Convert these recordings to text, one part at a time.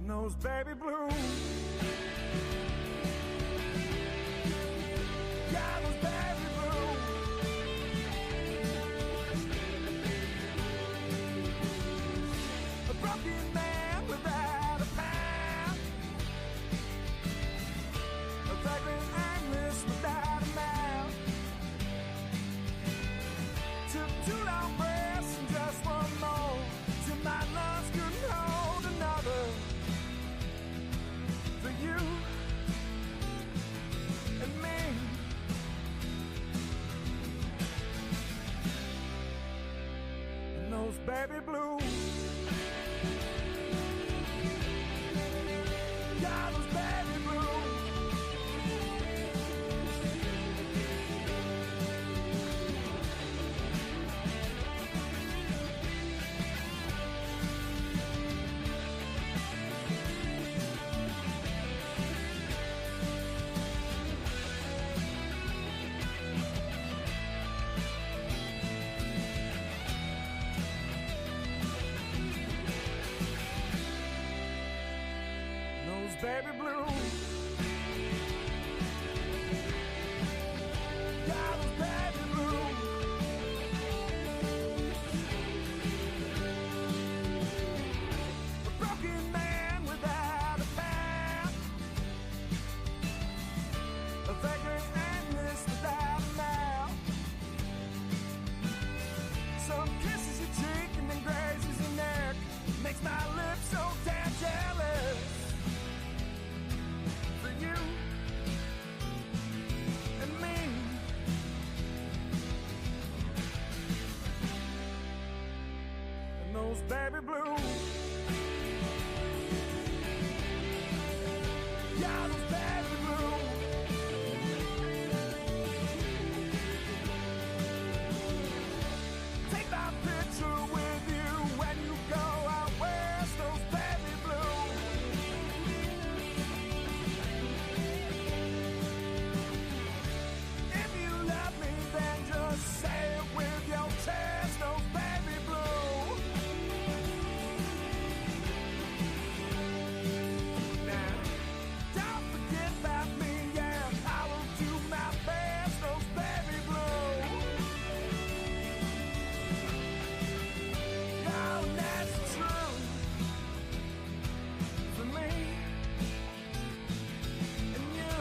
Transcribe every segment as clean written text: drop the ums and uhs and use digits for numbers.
those baby blues. Yeah, those baby blues. A broken man without a past, a vagrant aimless without a mouth. Took 2 long breaths and just one more till my lungs couldn't hold another. For you and me, and those baby blues. Yeah, those baby blues. Baby blues. Yeah, those baby blues. A broken man without a past, a vagrant aimless without a mouth. Some kisses your cheek and then grazes your neck, makes my lips so damn jealous. You and me, and those baby blues. Yeah, those baby blues. Take my picture with you when you go out west, those baby blues. Say it with your chest, those baby blues. Now, don't forget about me, yeah, I will do my best, those baby blues. Oh, that's true for me and you.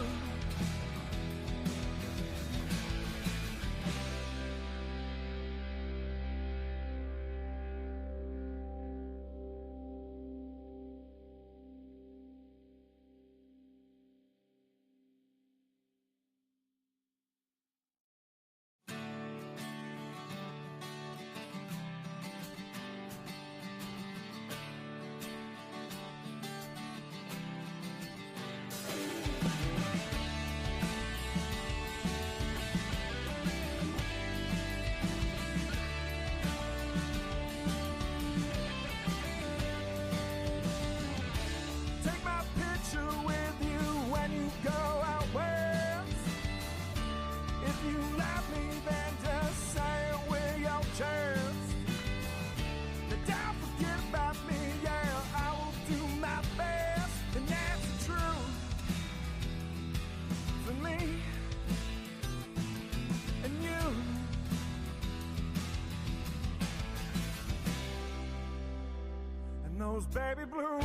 Those baby blues.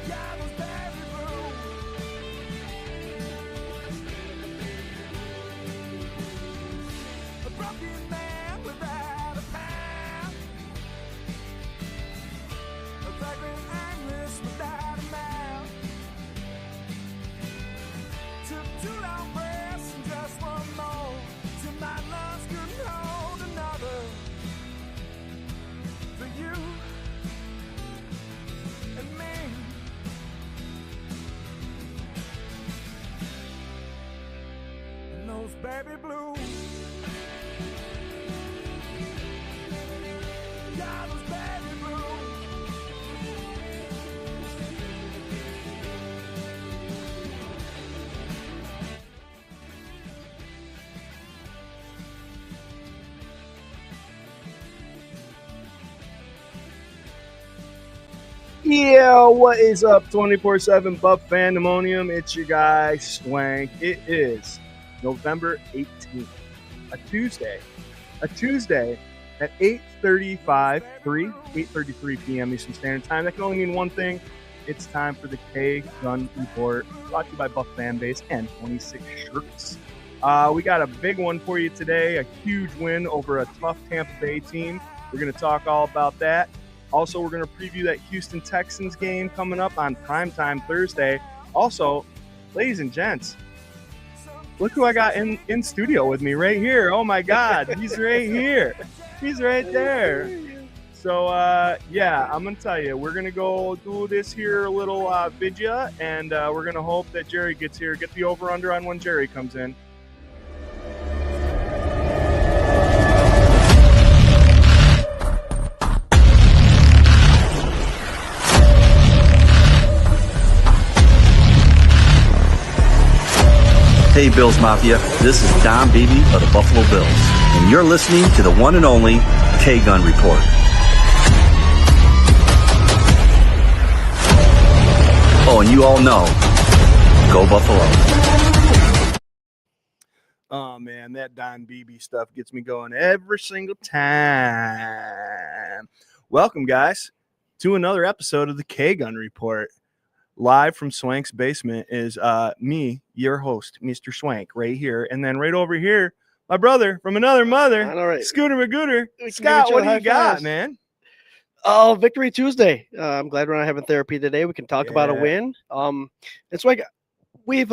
Yeah, those baby blues. A broken man without a past, a vagrant aimless without a mouth. Took 2 long breaths and just one more till my lungs couldn't hold another. Yeah, what is up, 24/7 Buff Pandemonium? It's your guy, Swank. It is November 18th, a Tuesday at 8:33 p.m. Eastern Standard Time. That can only mean one thing. It's time for the K-Gun Report, brought to you by Buff Fanbase and 26 Shirts. We got a big one for you today, a huge win over a tough Tampa Bay team. We're going to talk all about that. Also, we're going to preview that Houston Texans game coming up on primetime Thursday. Also, ladies and gents, look who I got in studio with me right here. Oh, my God. He's right here. He's right there. So, yeah, I'm going to tell you, we're going to go do this here a little vidya, and we're going to hope that Jerry gets here. Get the over-under on when Jerry comes in. Hey Bills Mafia, this is Don Beebe of the Buffalo Bills, and you're listening to the one and only K-Gun Report. Oh, and you all know, go Buffalo. Oh, man, that Don Beebe stuff gets me going every single time. Welcome, guys, to another episode of the K-Gun Report. Live from Swank's basement is me, your host, Mr. Swank, right here. And then right over here, my brother from another mother, All right. Scooter Magooter. Scott, what do you got, man? Oh, Victory Tuesday. I'm glad we're not having therapy today. We can talk about a win. It's like we've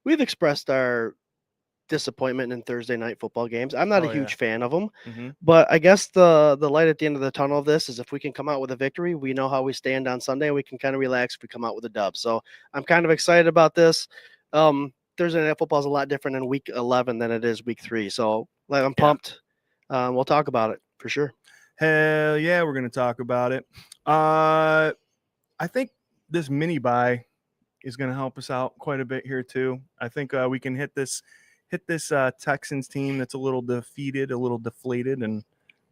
expressed our disappointment in Thursday night football games. I'm not a huge fan of them, but I guess the light at the end of the tunnel of this is if we can come out with a victory, we know how we stand on Sunday, and we can kind of relax if we come out with a dub. So I'm kind of excited about this. Thursday night football is a lot different in week 11 than it is week 3. So I'm pumped. We'll talk about it for sure. Hell yeah, we're going to talk about it. I think this mini bye is going to help us out quite a bit here too. I think we can hit this Texans team that's a little defeated, a little deflated, and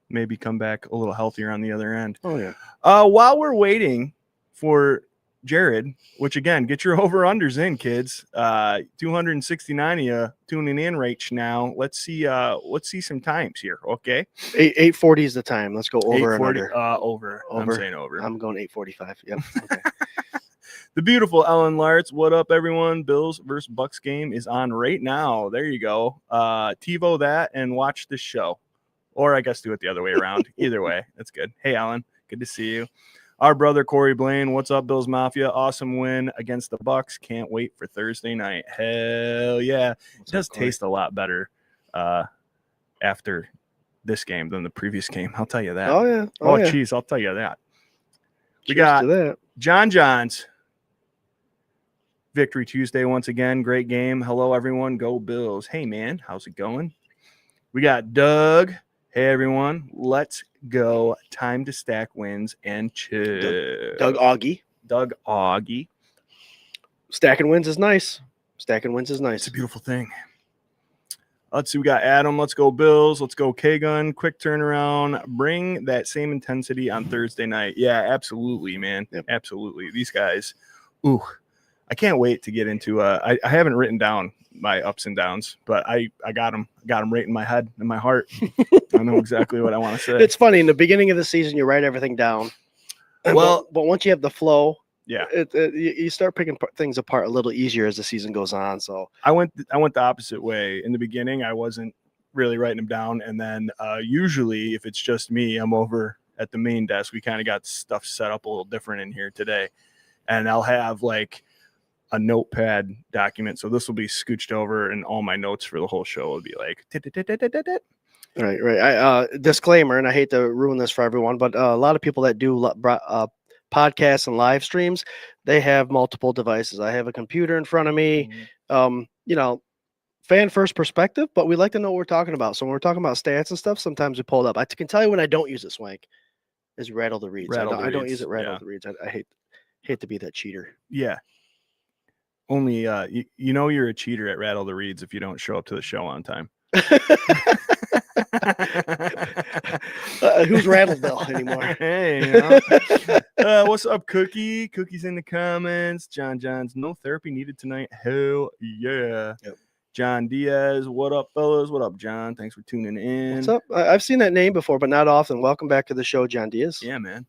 maybe come back a little healthier on the other end. Oh, yeah. While we're waiting for Jared, which, again, get your over-unders in, kids. 269 of you tuning in right now. Let's see some times here, okay? 8:40 is the time. Let's go over and under. Over. I'm saying over. I'm going 8:45. Yep. Okay. The beautiful Ellen Lartz. What up, everyone? Bills versus Bucs game is on right now. There you go. TiVo that and watch this show. Or I guess do it the other way around. Either way, that's good. Hey, Alan. Good to see you. Our brother, Corey Blaine. What's up, Bills Mafia? Awesome win against the Bucs. Can't wait for Thursday night. Hell yeah. It does taste a lot better after this game than the previous game. I'll tell you that. Oh, yeah. Geez, I'll tell you that. We Cheers got to that. John Johns. Victory Tuesday once again. Great game. Hello, everyone. Go Bills. Hey, man. How's it going? We got Doug. Hey, everyone. Let's go. Time to stack wins and chill. Doug Augie. Stacking wins is nice. It's a beautiful thing. Let's see. We got Adam. Let's go Bills. Let's go K-Gun. Quick turnaround. Bring that same intensity on Thursday night. Yeah, absolutely, man. Yep. Absolutely. These guys. Ooh. I can't wait to get into I haven't written down my ups and downs, but I got them right in my head and my heart. I know exactly what I want to say. It's funny. In the beginning of the season, you write everything down. Well, but once you have the flow, yeah, you start picking things apart a little easier as the season goes on. So I went the opposite way. In the beginning, I wasn't really writing them down, and then usually if it's just me, I'm over at the main desk. We kind of got stuff set up a little different in here today, and I'll have like a notepad document. So this will be scooched over, and all my notes for the whole show will be like, right. Disclaimer, and I hate to ruin this for everyone, but a lot of people that do podcasts and live streams, they have multiple devices. I have a computer in front of me, fan first perspective, but we like to know what we're talking about. So when we're talking about stats and stuff, sometimes we pull it up. I can tell you when I don't use it, Swank, is rattle the reads. I don't use it rattle the reads. I hate to be that cheater. Yeah. Only you're a cheater at Rattle the Reeds if you don't show up to the show on time. Who's Rattleville anymore? Hey, What's up, Cookie? Cookie's in the comments. John's no therapy needed tonight. Hell yeah. Yep. John Diaz, what up, fellas? What up, John? Thanks for tuning in. What's up? I've seen that name before, but not often. Welcome back to the show, John Diaz. Yeah, man.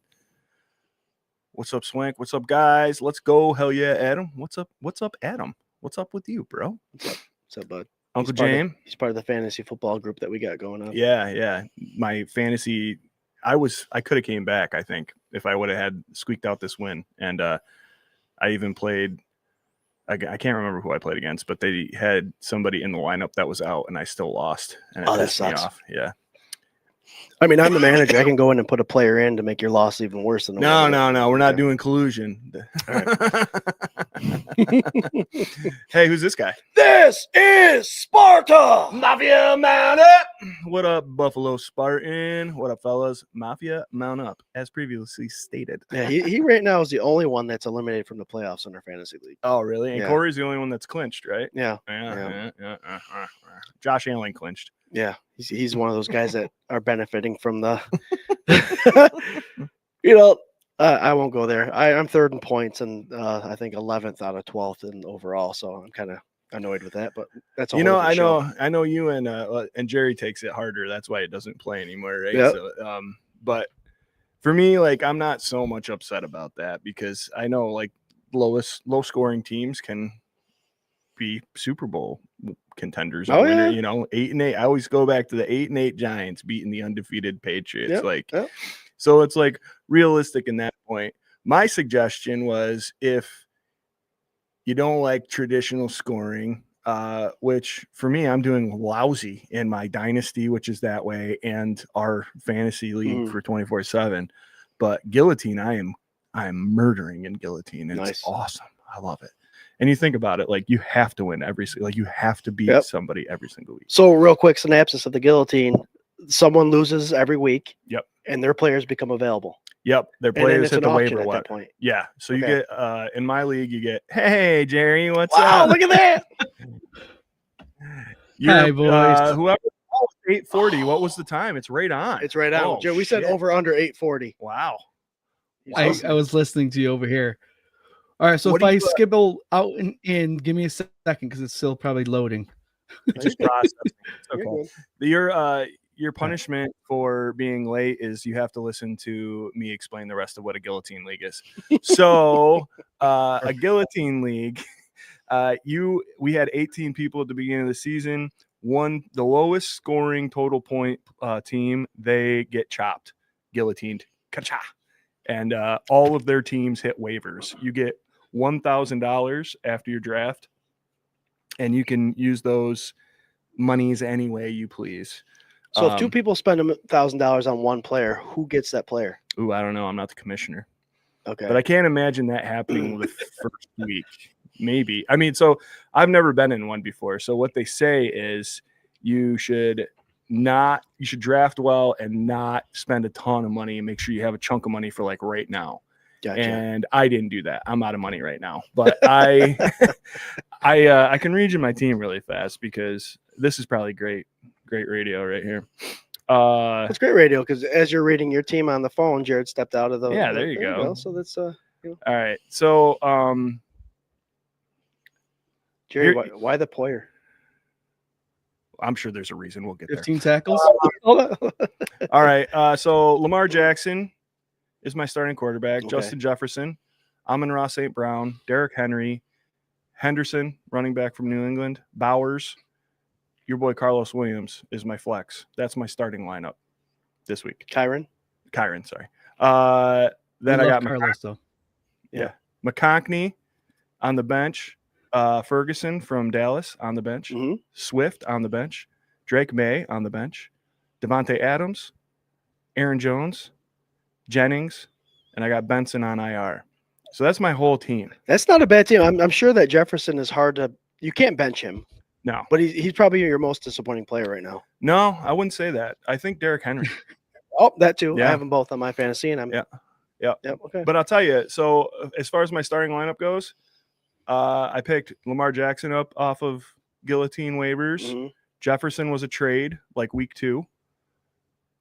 What's up, Swank? What's up, guys? Let's go. Hell yeah, Adam. What's up? What's up, Adam? What's up with you, bro? What's up, bud? Uncle James? He's part of the fantasy football group that we got going on. Yeah. My fantasy, I could have came back, I think, if I would have had squeaked out this win. And I even played, I can't remember who I played against, but they had somebody in the lineup that was out, and I still lost. And it pissed me off. Yeah. I mean, I'm the manager. I can go in and put a player in to make your loss even worse than No. We're not doing collusion. All right. Hey, who's this guy? This is Sparta. Mafia Mount Up. What up, Buffalo Spartan? What up, fellas? Mafia Mount Up, as previously stated. Yeah, he right now is the only one that's eliminated from the playoffs in our fantasy league. Oh, really? And Yeah. Corey's the only one that's clinched, right? Yeah. Josh Allen clinched. Yeah, he's one of those guys that are benefiting from the. I won't go there. I'm third in points and I think 11th out of 12th in overall. So I'm kind of annoyed with that. But that's all. I know you and Jerry takes it harder. That's why it doesn't play anymore, right? Yep. So, but for me, like, I'm not so much upset about that because I know like low scoring teams can be Super Bowl contenders. Oh, winner, yeah. 8-8. I always go back to the 8-8 Giants beating the undefeated Patriots. Yep. So it's like realistic in that point. My suggestion was if you don't like traditional scoring, which for me, I'm doing lousy in my dynasty, which is that way, and our fantasy league for 24/7. But guillotine, I am murdering in guillotine. It's Nice. awesome. I love it. And you think about it, like you have to win you have to beat somebody every single week. So real quick synopsis of the guillotine: someone loses every week. Yep. And their players become available. Yep, their And then players it's hit an the auction waiver at wire. that point. Yeah, so you Okay. get in my league, you get, hey Jerry, what's Wow, up? look at that! Hi, boys. Whoever 8:40. What was the time? It's right on. It's right on. Oh, Joe, we said shit. over under 840. Wow. I was listening to you over here. All right, so What if do I you, skibble out and in, give me a second because it's still probably loading. just processing. It's You're okay. good. Your punishment for being late is you have to listen to me explain the rest of what a guillotine league is. So a guillotine league, we had 18 people at the beginning of the season. The lowest scoring total point team, they get chopped, guillotined, ka-cha. And all of their teams hit waivers. You get $1,000 after your draft, and you can use those monies any way you please. So if two people spend $1,000 on one player, who gets that player? Ooh, I don't know. I'm not the commissioner. Okay. But I can't imagine that happening the first week. Maybe. I mean, so I've never been in one before. So what they say is you should draft well and not spend a ton of money and make sure you have a chunk of money for like right now. Gotcha. And I didn't do that. I'm out of money right now. But I can read you my team really fast because this is probably great radio right here. It's great radio because as you're reading your team on the phone, Jared stepped out of the. Yeah, there you go. So that's All right. So Jerry, why the player? I'm sure there's a reason. We'll get there. 15 tackles. Hold on. All right. So Lamar Jackson is my starting quarterback. Okay. Justin Jefferson, Amon-Ra St. Brown, Derrick Henry, Henderson, running back from New England, Bowers, your boy Carlos Williams is my flex. That's my starting lineup this week. Kyron, sorry. Then I got Carlos though. Yeah. McConkney on the bench. Ferguson from Dallas on the bench. Mm-hmm. Swift on the bench. Drake May on the bench. Devontae Adams, Aaron Jones, Jennings, and I got Benson on IR. So that's my whole team. That's not a bad team. I'm sure that Jefferson is hard to. You can't bench him. No. But he's probably your most disappointing player right now. No, I wouldn't say that. I think Derrick Henry. Oh, that too. Yeah. I have them both on my fantasy, and I'm. Yeah. Yep. Okay. But I'll tell you, so as far as my starting lineup goes, I picked Lamar Jackson up off of guillotine waivers. Mm-hmm. Jefferson was a trade like week 2.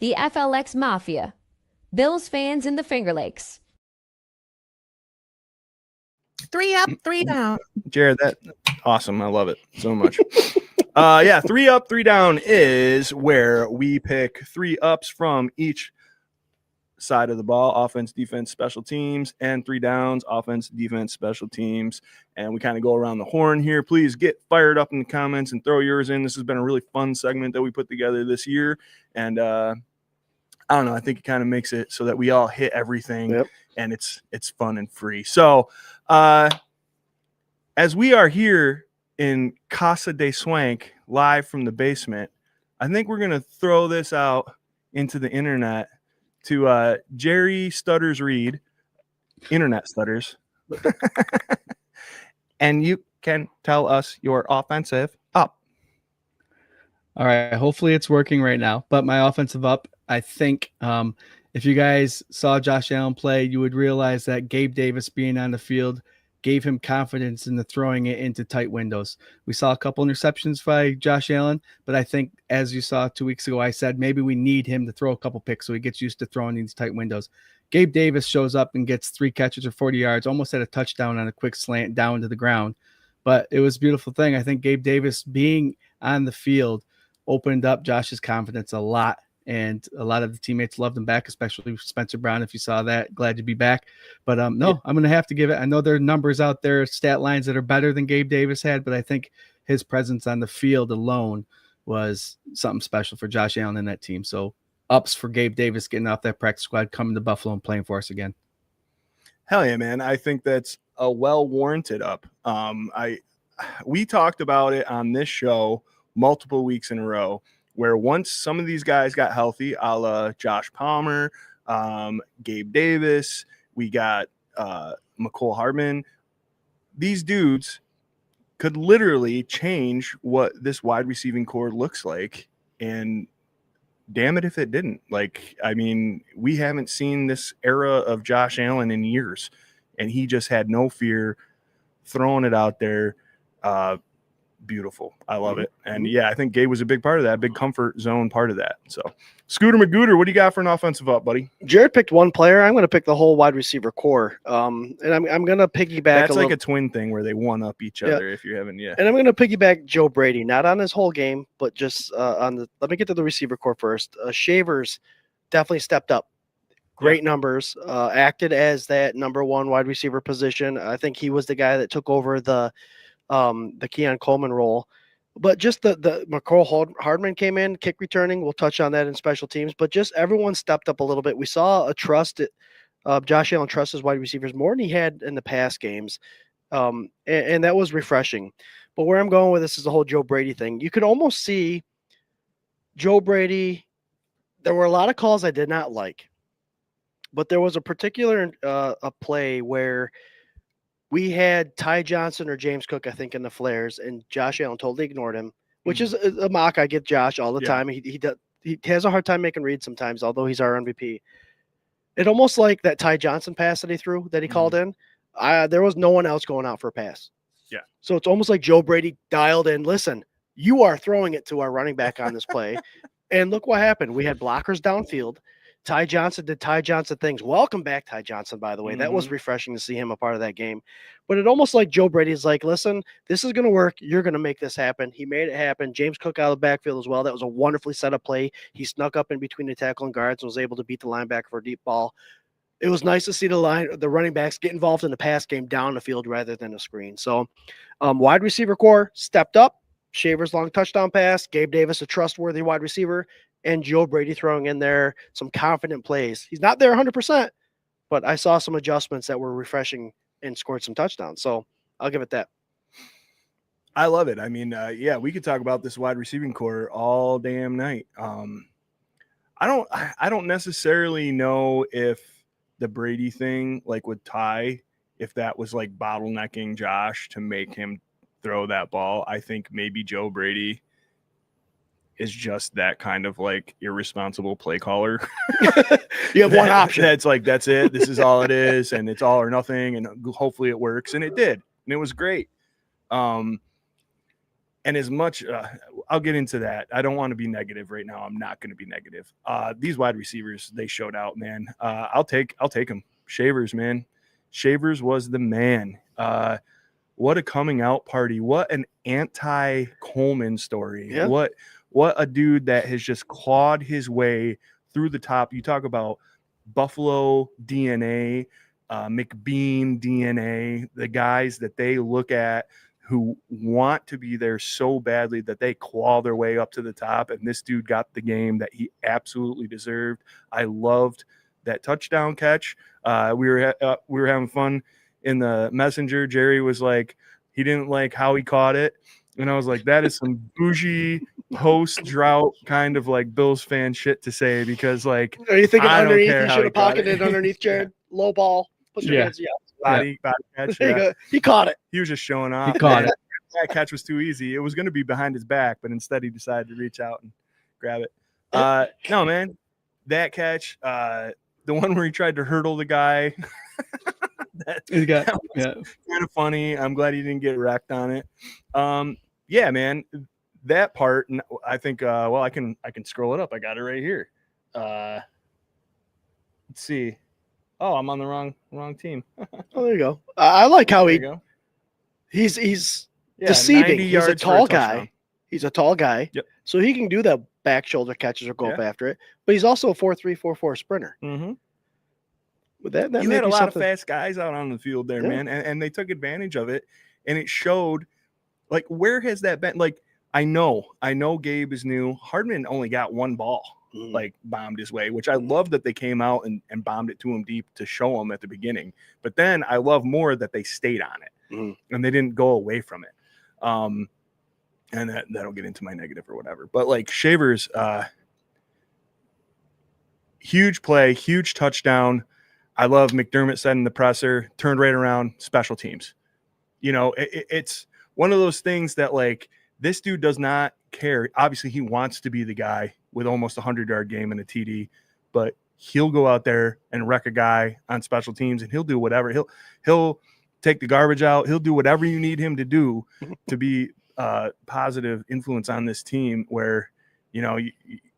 the FLX Mafia, Bills fans in the Finger Lakes. 3 up, 3 down. Jared, that awesome. I love it so much. 3 up, 3 down is where we pick 3 ups from each side of the ball: offense, defense, special teams, and 3 downs: offense, defense, special teams. And we kind of go around the horn here. Please get fired up in the comments and throw yours in. This has been a really fun segment that we put together this year. And I don't know, I think it kind of makes it so that we all hit everything. Yep. And it's fun and free. So as we are here in Casa de Swank, live from the basement, I think we're going to throw this out into the internet to Jerry Stutters Reed, Internet Stutters. And you can tell us your offensive up. All right. Hopefully it's working right now. But my offensive up, I think if you guys saw Josh Allen play, you would realize that Gabe Davis being on the field gave him confidence in the throwing it into tight windows. We saw a couple interceptions by Josh Allen, but I think, as you saw 2 weeks ago, I said maybe we need him to throw a couple picks so he gets used to throwing these tight windows. Gabe Davis shows up and gets 3 catches or 40 yards, almost had a touchdown on a quick slant down to the ground. But it was a beautiful thing. I think Gabe Davis being on the field opened up Josh's confidence a lot. And a lot of the teammates loved him back, especially Spencer Brown. If you saw that, glad to be back. But I'm going to have to give it. I know there are numbers out there, stat lines that are better than Gabe Davis had, but I think his presence on the field alone was something special for Josh Allen and that team. So ups for Gabe Davis getting off that practice squad, coming to Buffalo and playing for us again. Hell yeah, man. I think that's a well-warranted up. We talked about it on this show multiple weeks in a row, where once some of these guys got healthy, a la Josh Palmer, Gabe Davis, we got McCole Hardman, these dudes could literally change what this wide receiving core looks like. And damn it if it didn't. Like, I mean, we haven't seen this era of Josh Allen in years, and he just had no fear throwing it out there. Beautiful. I love it. And yeah, I think Gabe was a big part of that, big comfort zone part of that. So Scooter Magooter, what do you got for an offensive up, buddy? Jared picked one player. I'm going to pick the whole wide receiver core. And I'm going to piggyback. That's like a twin thing where they one up each other. If you haven't yet. And I'm going to piggyback Joe Brady, not on his whole game, but just on the. Let me get to the receiver core first. Shavers definitely stepped up. Great numbers. Acted as that number one wide receiver position. I think he was the guy that took over the Keon Coleman role, but just the McCole Hardman came in, kick returning. We'll touch on that in special teams, but just everyone stepped up a little bit. We saw a trust. Josh Allen trusts his wide receivers more than he had in the past games, and that was refreshing. But where I'm going with this is the whole Joe Brady thing. You could almost see Joe Brady. There were a lot of calls I did not like, but there was a particular a play where we had Ty Johnson or James Cook, I think, in the flares, and Josh Allen totally ignored him, which is a mock. I get Josh all the time. He has a hard time making reads sometimes, although he's our MVP. It almost like that Ty Johnson pass that he threw, that he called in. There was no one else going out for a pass. Yeah. So it's almost like Joe Brady dialed in. Listen, you are throwing it to our running back on this play, and look what happened. We had blockers downfield. Ty Johnson did Ty Johnson things. Welcome back, Ty Johnson, by the way. That was refreshing to see him a part of that game. But it almost like Joe Brady's like, listen, this is going to work. You're going to make this happen. He made it happen. James Cook out of the backfield as well. That was a wonderfully set up play. He snuck up in between the tackle and guards and was able to beat the linebacker for a deep ball. It was nice to see the running backs get involved in the pass game down the field rather than a screen. So wide receiver core stepped up. Shavers long touchdown pass. Gabe Davis, a trustworthy wide receiver. And Joe Brady throwing in there some confident plays. He's not there 100%, but I saw some adjustments that were refreshing and scored some touchdowns. So I'll give it that. I love it. I mean, we could talk about this wide receiving core all damn night. I don't necessarily know if the Brady thing, like with Ty, if that was like bottlenecking Josh to make him throw that ball. I think maybe Joe Brady is just that kind of like irresponsible play caller. You have one option. That's like, that's it. This is all it is. And it's all or nothing. And hopefully it works. And it did. And it was great. And as much, I'll get into that. I don't want to be negative right now. I'm not going to be negative. These wide receivers, they showed out, man. I'll take them. Shavers, man. Shavers was the man. What a coming out party. What an anti-Coleman story. Yeah. What a dude that has just clawed his way through the top. You talk about Buffalo DNA, McBean DNA, the guys that they look at who want to be there so badly that they claw their way up to the top. And this dude got the game that he absolutely deserved. I loved that touchdown catch. We were having fun in the messenger. Jerry was like, he didn't like how he caught it. And I was like, that is some bougie post-drought kind of like Bills fan shit to say, because like, Are you thinking I don't underneath? care He how should he have caught pocketed it. underneath Jared. Low ball. Put your Yeah. hands. Yeah. body catch. There you Yeah. go. He caught it. He was just showing off. He caught man. it. That catch was too easy. It was going to be behind his back, but instead he decided to reach out and grab it. No, man, that catch, the one where he tried to hurdle the guy, that was kind of funny. I'm glad he didn't get wrecked on it. Yeah, man, that part. I think. Well, I can scroll it up. I got it right here. Let's see. Oh, I'm on the wrong team. Oh, there you go. I like how There you go. he's Yeah, deceiving. 90 He's a yards for tall touchdown. guy. He's a tall guy. Yep. So he can do that back shoulder catches or go up Yeah. after it. But he's also a 4.344 sprinter. Mm-hmm. With that You may had a be lot of something- fast guys out on the field there, Yeah. man, and they took advantage of it, and it showed. Like, where has that been? Like, I know Gabe is new. Hardman only got one ball, like bombed his way, which I love that they came out and bombed it to him deep to show him at the beginning. But then I love more that they stayed on it and they didn't go away from it. And that'll get into my negative or whatever. But like Shavers, huge play, huge touchdown. I love McDermott said in the presser, turned right around, special teams. You know, it's one of those things that like this dude does not care. Obviously, he wants to be the guy with almost a 100-yard game and a TD, but he'll go out there and wreck a guy on special teams, and he'll do whatever. He'll take the garbage out. He'll do whatever you need him to do to be a positive influence on this team. Where, you know,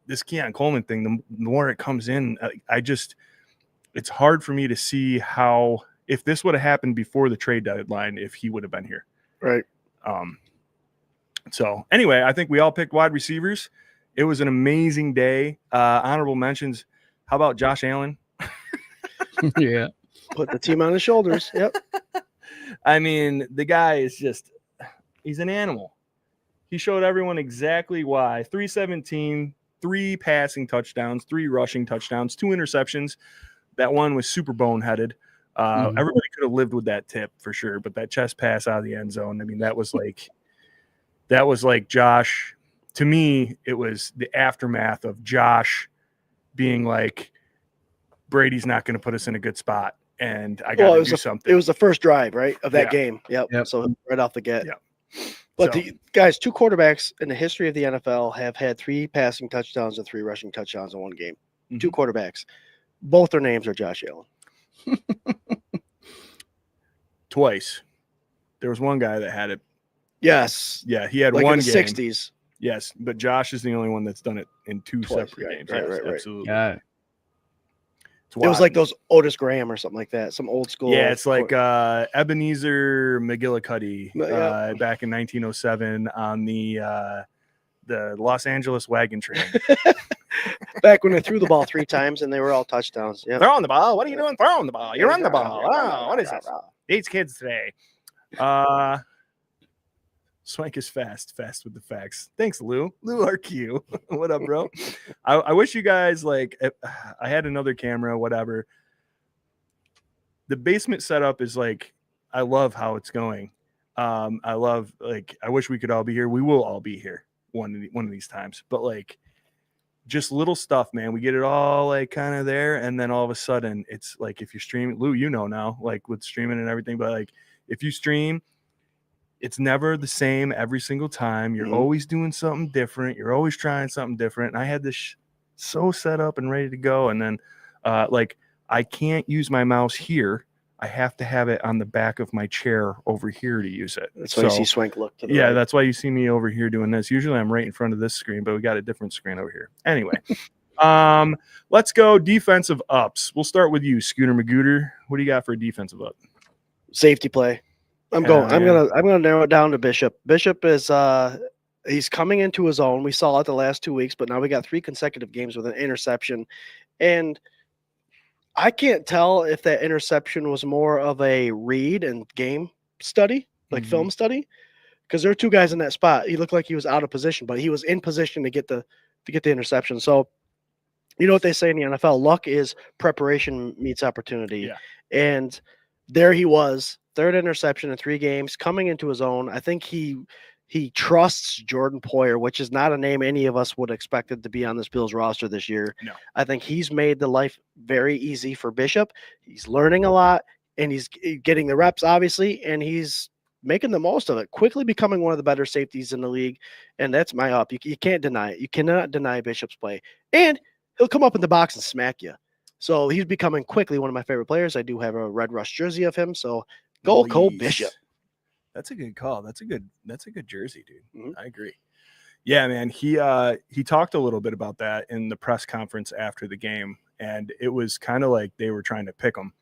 this Keon Coleman thing, the more it comes in, it's hard for me to see how, if this would have happened before the trade deadline, if he would have been here. Right. So anyway, I think we all picked wide receivers. It was an amazing day. Honorable mentions. How about Josh Allen? Yeah. Put the team on his shoulders. Yep. I mean, the guy is just, he's an animal. He showed everyone exactly why. 317, 3 passing touchdowns, 3 rushing touchdowns, 2 interceptions. That one was super boneheaded. Everybody could have lived with that tip for sure, but that chest pass out of the end zone, I mean, that was like Josh. To me, it was the aftermath of Josh being like, Brady's not going to put us in a good spot, and I got to do something. It was the first drive, right, of that Yeah. game. Yep. So right off the get. Yep. But So- the guys, 2 quarterbacks in the history of the NFL have had 3 passing touchdowns and 3 rushing touchdowns in one game. 2 quarterbacks. Both their names are Josh Allen. Twice. There was one guy that had it. Yes. Yeah, he had Like one in the game. 60s. Yes, but Josh is the only one that's done it in 2 Twice, separate right, games. right, Yes, right, right. absolutely. Yeah. It's It was wild. like those Otis Graham or something like that. Some old school. Yeah, it's like Ebenezer McGillicuddy Yeah. back in 1907 on the Los Angeles wagon train. back when they threw the ball 3 times and they were all touchdowns. Yeah. Throwing the ball. What are you doing? Throwing the ball. You're on the ball. Oh, what is this? These kids today. Swank is fast with the facts. Thanks, Lou. Lou RQ. What up, bro? I wish you guys, like, I had another camera, whatever. The basement setup is like, I love how it's going. I love, like, I wish we could all be here. We will all be here one of these times. But like, just little stuff, man. We get it all like kind of there, and then all of a sudden, it's like if you're streaming, Lou, you know now, like with streaming and everything. But like, if you stream, it's never the same every single time. You're always doing something different. You're always trying something different. And I had this so set up and ready to go. And then like, I can't use my mouse here. I have to have it on the back of my chair over here to use it. That's why you see Swank look to the yeah, right. that's why you see me over here doing this. Usually I'm right in front of this screen, but we got a different screen over here. Anyway, let's go defensive ups. We'll start with you, Scooter Magooter. What do you got for a defensive up? Safety play. I'm gonna narrow it down to Bishop. Bishop is he's coming into his own. We saw it the last 2 weeks, but now we got 3 consecutive games with an interception. And I can't tell if that interception was more of a read and game study, like film study, because there are 2 guys in that spot. He looked like he was out of position, but he was in position to get the interception. So, you know what they say in the NFL: luck is preparation meets opportunity. Yeah. And there he was, 3rd interception in 3 games, coming into his own. I think he trusts Jordan Poyer, which is not a name any of us would expected to be on this Bills roster this year. No. I think he's made the life very easy for Bishop. He's learning a lot, and he's getting the reps, obviously, and he's making the most of it, quickly becoming one of the better safeties in the league, and that's my up. You can't deny it. You cannot deny Bishop's play. And he'll come up in the box and smack you. So he's becoming quickly one of my favorite players. I do have a Red Rush jersey of him, so go Cole Bishop. That's a good call. That's a good jersey, dude. I agree. Yeah, man. He talked a little bit about that in the press conference after the game, and it was kind of like they were trying to pick him,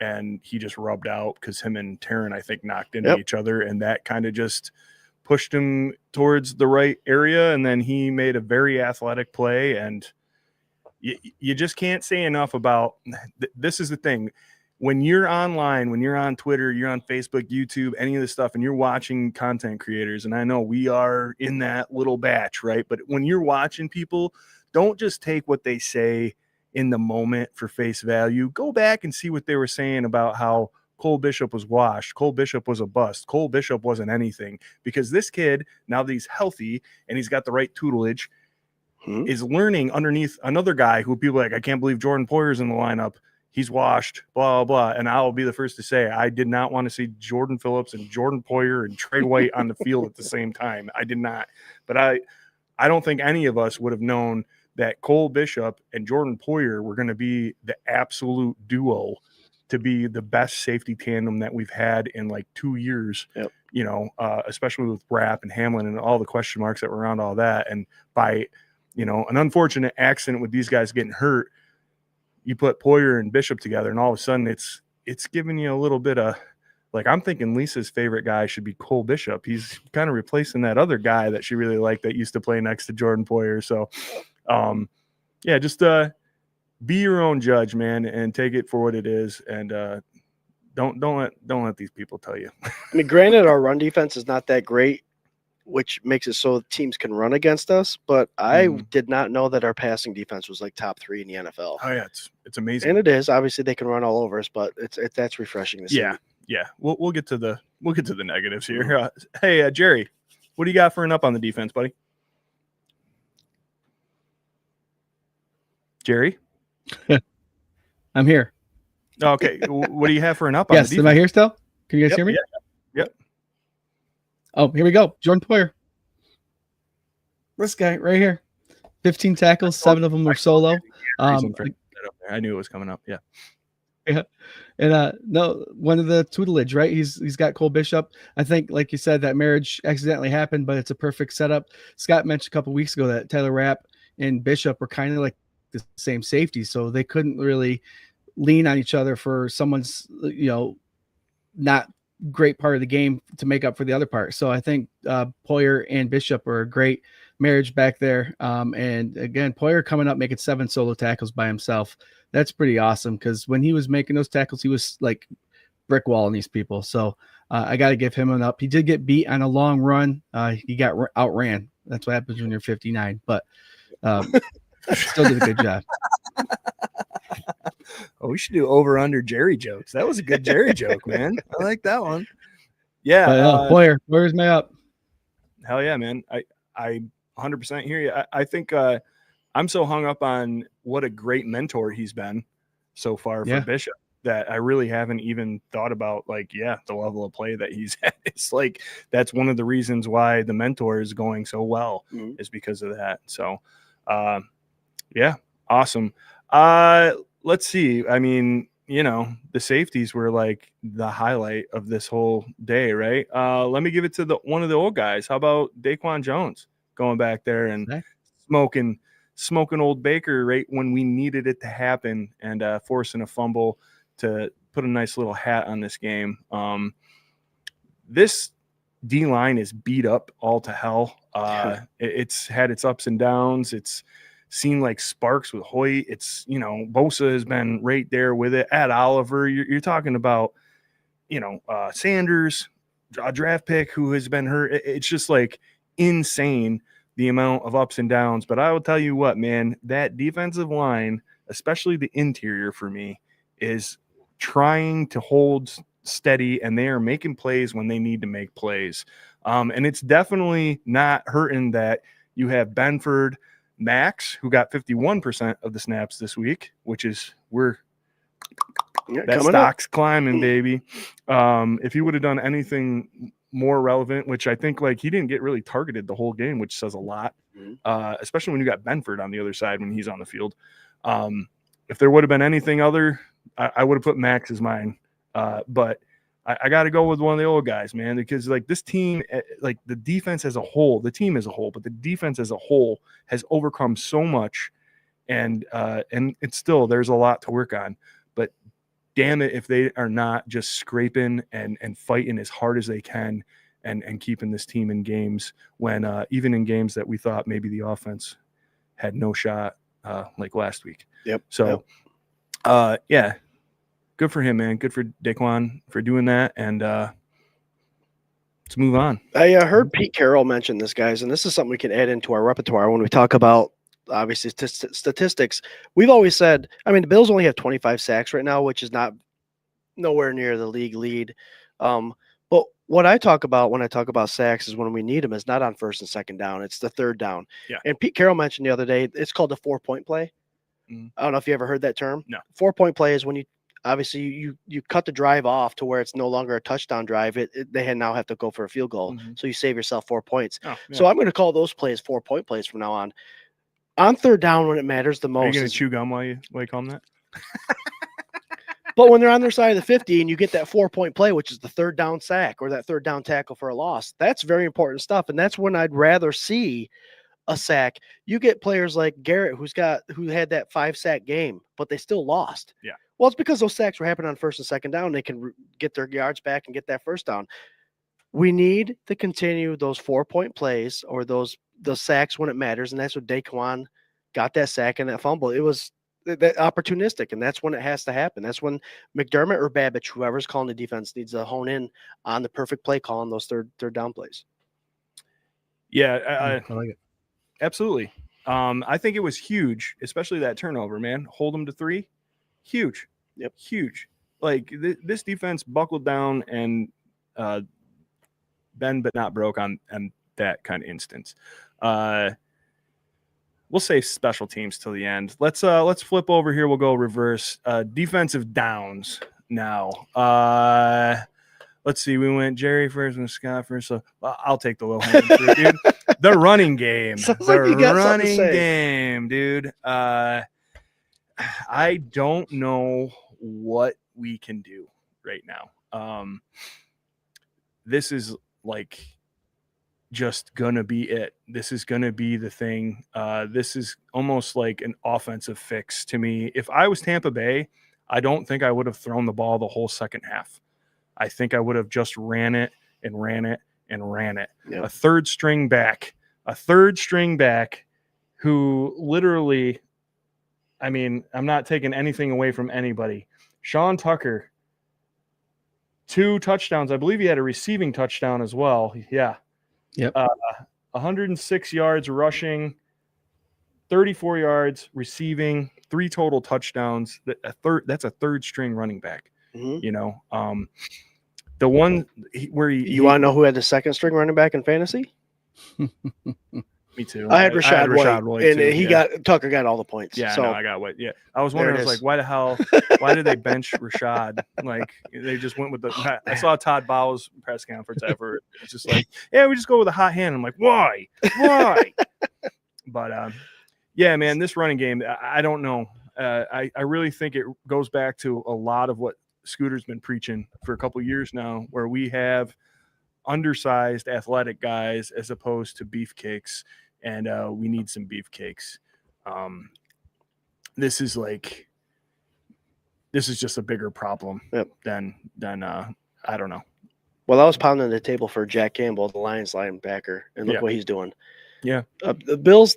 and he just rubbed out because him and Taryn, I think, knocked into each other, and that kind of just pushed him towards the right area, and then he made a very athletic play, and you just can't say enough about this is the thing. When you're online, when you're on Twitter, you're on Facebook, YouTube, any of this stuff, and you're watching content creators, and I know we are in that little batch, right? But when you're watching people, don't just take what they say in the moment for face value. Go back and see what they were saying about how Cole Bishop was washed. Cole Bishop was a bust. Cole Bishop wasn't anything. Because this kid, now that he's healthy and he's got the right tutelage, is learning underneath another guy who people are like, I can't believe Jordan Poyer's in the lineup. He's washed, blah, blah, blah. And I'll be the first to say, I did not want to see Jordan Phillips and Jordan Poyer and Trey White on the field at the same time. I did not. But I don't think any of us would have known that Cole Bishop and Jordan Poyer were going to be the absolute duo to be the best safety tandem that we've had in like 2 years, you know, especially with Rapp and Hamlin and all the question marks that were around all that. And by, you know, an unfortunate accident with these guys getting hurt, you put Poyer and Bishop together, and all of a sudden it's giving you a little bit of, like, I'm thinking Lisa's favorite guy should be Cole Bishop. He's kind of replacing that other guy that she really liked that used to play next to Jordan Poyer. So, yeah, just be your own judge, man, and take it for what it is, and don't let these people tell you. I mean, granted, our run defense is not that great, which makes it so teams can run against us. But I did not know that our passing defense was like top 3 in the NFL. Oh yeah, it's amazing, and it is. Obviously, they can run all over us, but that's refreshing to see. Yeah. We'll get to the negatives here. Hey, Jerry, what do you got for an up on the defense, buddy? Jerry, I'm here. Okay, what do you have for an up on the defense? Am I here still? Can you guys hear me? Yep. Oh, here we go. Jordan Poyer. This guy right here. 15 tackles, 7 of them were solo. I knew it was coming up. Yeah. And no, one of the tutelage, right? He's got Cole Bishop. I think, like you said, that marriage accidentally happened, but it's a perfect setup. Scott mentioned a couple weeks ago that Tyler Rapp and Bishop were kind of like the same safety, so they couldn't really lean on each other for someone's, you know, not great part of the game to make up for the other part. So I think Poyer and Bishop are a great marriage back there. And again, Poyer coming up making 7 solo tackles by himself. That's pretty awesome, because when he was making those tackles, he was like brick walling these people. So I got to give him an up. He did get beat on a long run. He got outran. That's what happens when you're 59, but still did a good job. Oh, we should do over under Jerry jokes. That was a good Jerry joke, man. I like that one. Yeah. Poyer's my up. Hell yeah, man. I 100% hear you. I think I'm so hung up on what a great mentor he's been so far for Bishop that I really haven't even thought about, like, the level of play that he's at. It's like, that's one of the reasons why the mentor is going so well is because of that. So, yeah, awesome. Let's see. I mean, the safeties were like the highlight of this whole day, right? Let me give it to one of the old guys. How about Daquan Jones going back there and smoking old Baker right when we needed it to happen, and forcing a fumble to put a nice little hat on this game. This D-line is beat up all to hell. It's had its ups and downs. It's seen like sparks with Hoyt. It's, Bosa has been right there with it. At Oliver, you're talking about, Sanders, a draft pick who has been hurt. It's just like insane the amount of ups and downs. But I will tell you what, man, that defensive line, especially the interior for me, is trying to hold steady, and they are making plays when they need to make plays. And it's definitely not hurting that you have Benford, Max, who got 51% of the snaps this week, which is that stock's climbing, baby. If he would have done anything more relevant, which I think like he didn't get really targeted the whole game, which says a lot, especially when you got Benford on the other side when he's on the field. If there would have been anything other, I would have put Max as mine. But I got to go with one of the old guys, man, because like this team, like the defense as a whole, the team as a whole, but the defense as a whole has overcome so much, and it's still, there's a lot to work on. But damn it, if they are not just scraping and fighting as hard as they can and keeping this team in games when even in games that we thought maybe the offense had no shot, like last week. Yep. So, yeah. Good for him, man. Good for Daquan for doing that. And let's move on. I heard Pete Carroll mention this, guys, and this is something we can add into our repertoire when we talk about, obviously, statistics. We've always said, the Bills only have 25 sacks right now, which is nowhere near the league lead. But what I talk about when I talk about sacks is when we need them is not on first and second down. It's the third down. Yeah. And Pete Carroll mentioned the other day, it's called the 4-point play. I don't know if you ever heard that term. No. 4-point play is when obviously you cut the drive off to where it's no longer a touchdown drive. They now have to go for a field goal. So you save yourself 4 points. Oh, yeah. So I'm going to call those plays 4-point plays from now on. On third down when it matters the most. Are you going to chew gum while you call them that? But when they're on their side of the 50 and you get that 4-point play, which is the third down sack or that third down tackle for a loss, that's very important stuff. And that's when I'd rather see a sack. You get players like Garrett who had that 5-sack game, but they still lost. Yeah. Well, it's because those sacks were happening on first and second down. They can get their yards back and get that first down. We need to continue those 4-point plays or those sacks when it matters, and that's what Daquan got that sack and that fumble. It was that opportunistic, and that's when it has to happen. That's when McDermott or Babbage, whoever's calling the defense, needs to hone in on the perfect play call on those third down plays. Yeah, I like it. Absolutely. I think it was huge, especially that turnover, man. Hold them to 3. Huge. Yep. Huge. Like this defense buckled down and bend but not broke on that kind of instance. We'll save special teams till the end. Let's flip over here. We'll go reverse. Defensive downs now. Let's see. We went Jerry first and Scott first. So I'll take the low hanging fruit, dude. The running game. Running game, dude. I don't know what we can do right now. This is like just gonna be it. This is gonna be the thing. This is almost like an offensive fix to me. If I was Tampa Bay, I don't think I would have thrown the ball the whole second half. I think I would have just ran it and ran it and ran it. Yep. A third string back who literally, I'm not taking anything away from anybody. Sean Tucker, 2 touchdowns. I believe he had a receiving touchdown as well. Yeah. Yep. 106 yards rushing, 34 yards receiving, 3 total touchdowns. That's a third string running back. Mm-hmm. The one where you want to know who had the second string running back in fantasy? Me too. I had Rashad White and too, Tucker got all the points. Yeah, so no, I got White. Yeah, I was wondering, I was like, why the hell? Why did they bench Rashad? Like they just went with the. I saw Todd Bowles press conference ever. It's just like, yeah, we just go with a hot hand. I'm like, why? But yeah, man, this running game, I don't know. I really think it goes back to a lot of what Scooter's been preaching for a couple years now, where we have undersized athletic guys as opposed to beefcakes, and we need some beefcakes. This is just a bigger problem than I don't know. Well, I was pounding the table for Jack Campbell, the Lions linebacker, and look what he's doing. Yeah. The Bills,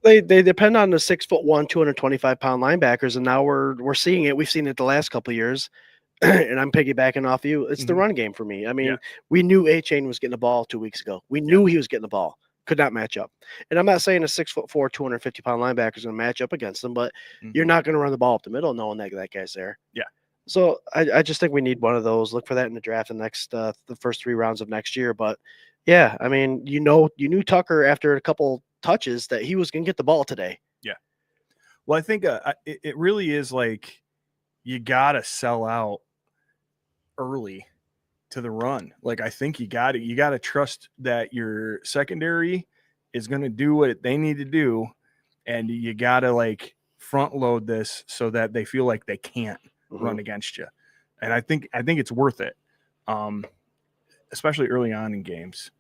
they depend on the 6'1", 225-pound linebackers, and now we're seeing it. We've seen it the last couple of years, and I'm piggybacking off you. It's the run game for me. I mean, we knew A-Chain was getting the ball 2 weeks ago. We knew he was getting the ball. Could not match up. And I'm not saying a 6'4", 250-pound linebacker is going to match up against them, but you're not going to run the ball up the middle knowing that guy's there. Yeah. So I just think we need one of those. Look for that in the draft the first 3 rounds of next year. But yeah, I mean, you knew Tucker after a couple touches that he was going to get the ball today. Yeah. Well, I think it really is like you got to sell out early to the run. Like, I think you got to trust that your secondary is going to do what they need to do. And you got to like front load this so that they feel like they can't run against you. And I think it's worth it. Especially early on in games.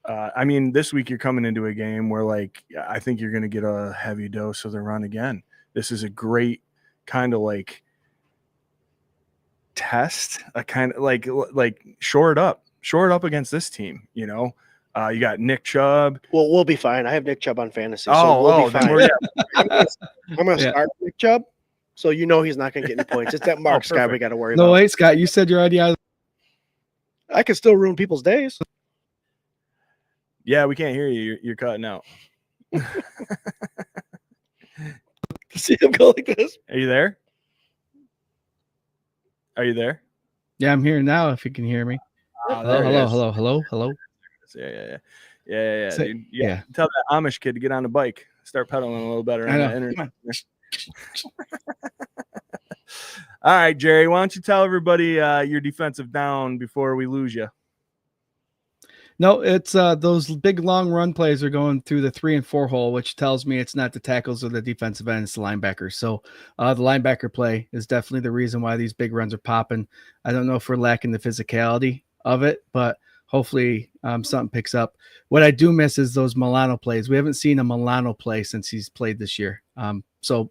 I mean, this week you're coming into a game where like, I think you're going to get a heavy dose of the run again. This is a great kind of like test, a kind of like shore it up against this team. You got Nick Chubb. Well, we'll be fine. I have Nick Chubb on fantasy. So we'll be fine. I'm going to start Nick Chubb. So he's not going to get any points. It's that Mark Scott we got to worry about. No, wait, Scott, you said you're already out. I can still ruin people's days. Yeah, we can't hear you. You're cutting out. See him go like this. Are you there? Are you there? Yeah, I'm here now. If you can hear me. Hello. Yeah. Dude. Yeah. Tell that Amish kid to get on the bike. Start pedaling a little better on the internet. All right, Jerry, why don't you tell everybody your defensive down before we lose you? No, it's those big long run plays are going through the 3 and 4 hole, which tells me it's not the tackles or the defensive end, it's the linebackers. So the linebacker play is definitely the reason why these big runs are popping. I don't know if we're lacking the physicality of it, but hopefully something picks up. What I do miss is those Milano plays. We haven't seen a Milano play since he's played this year. So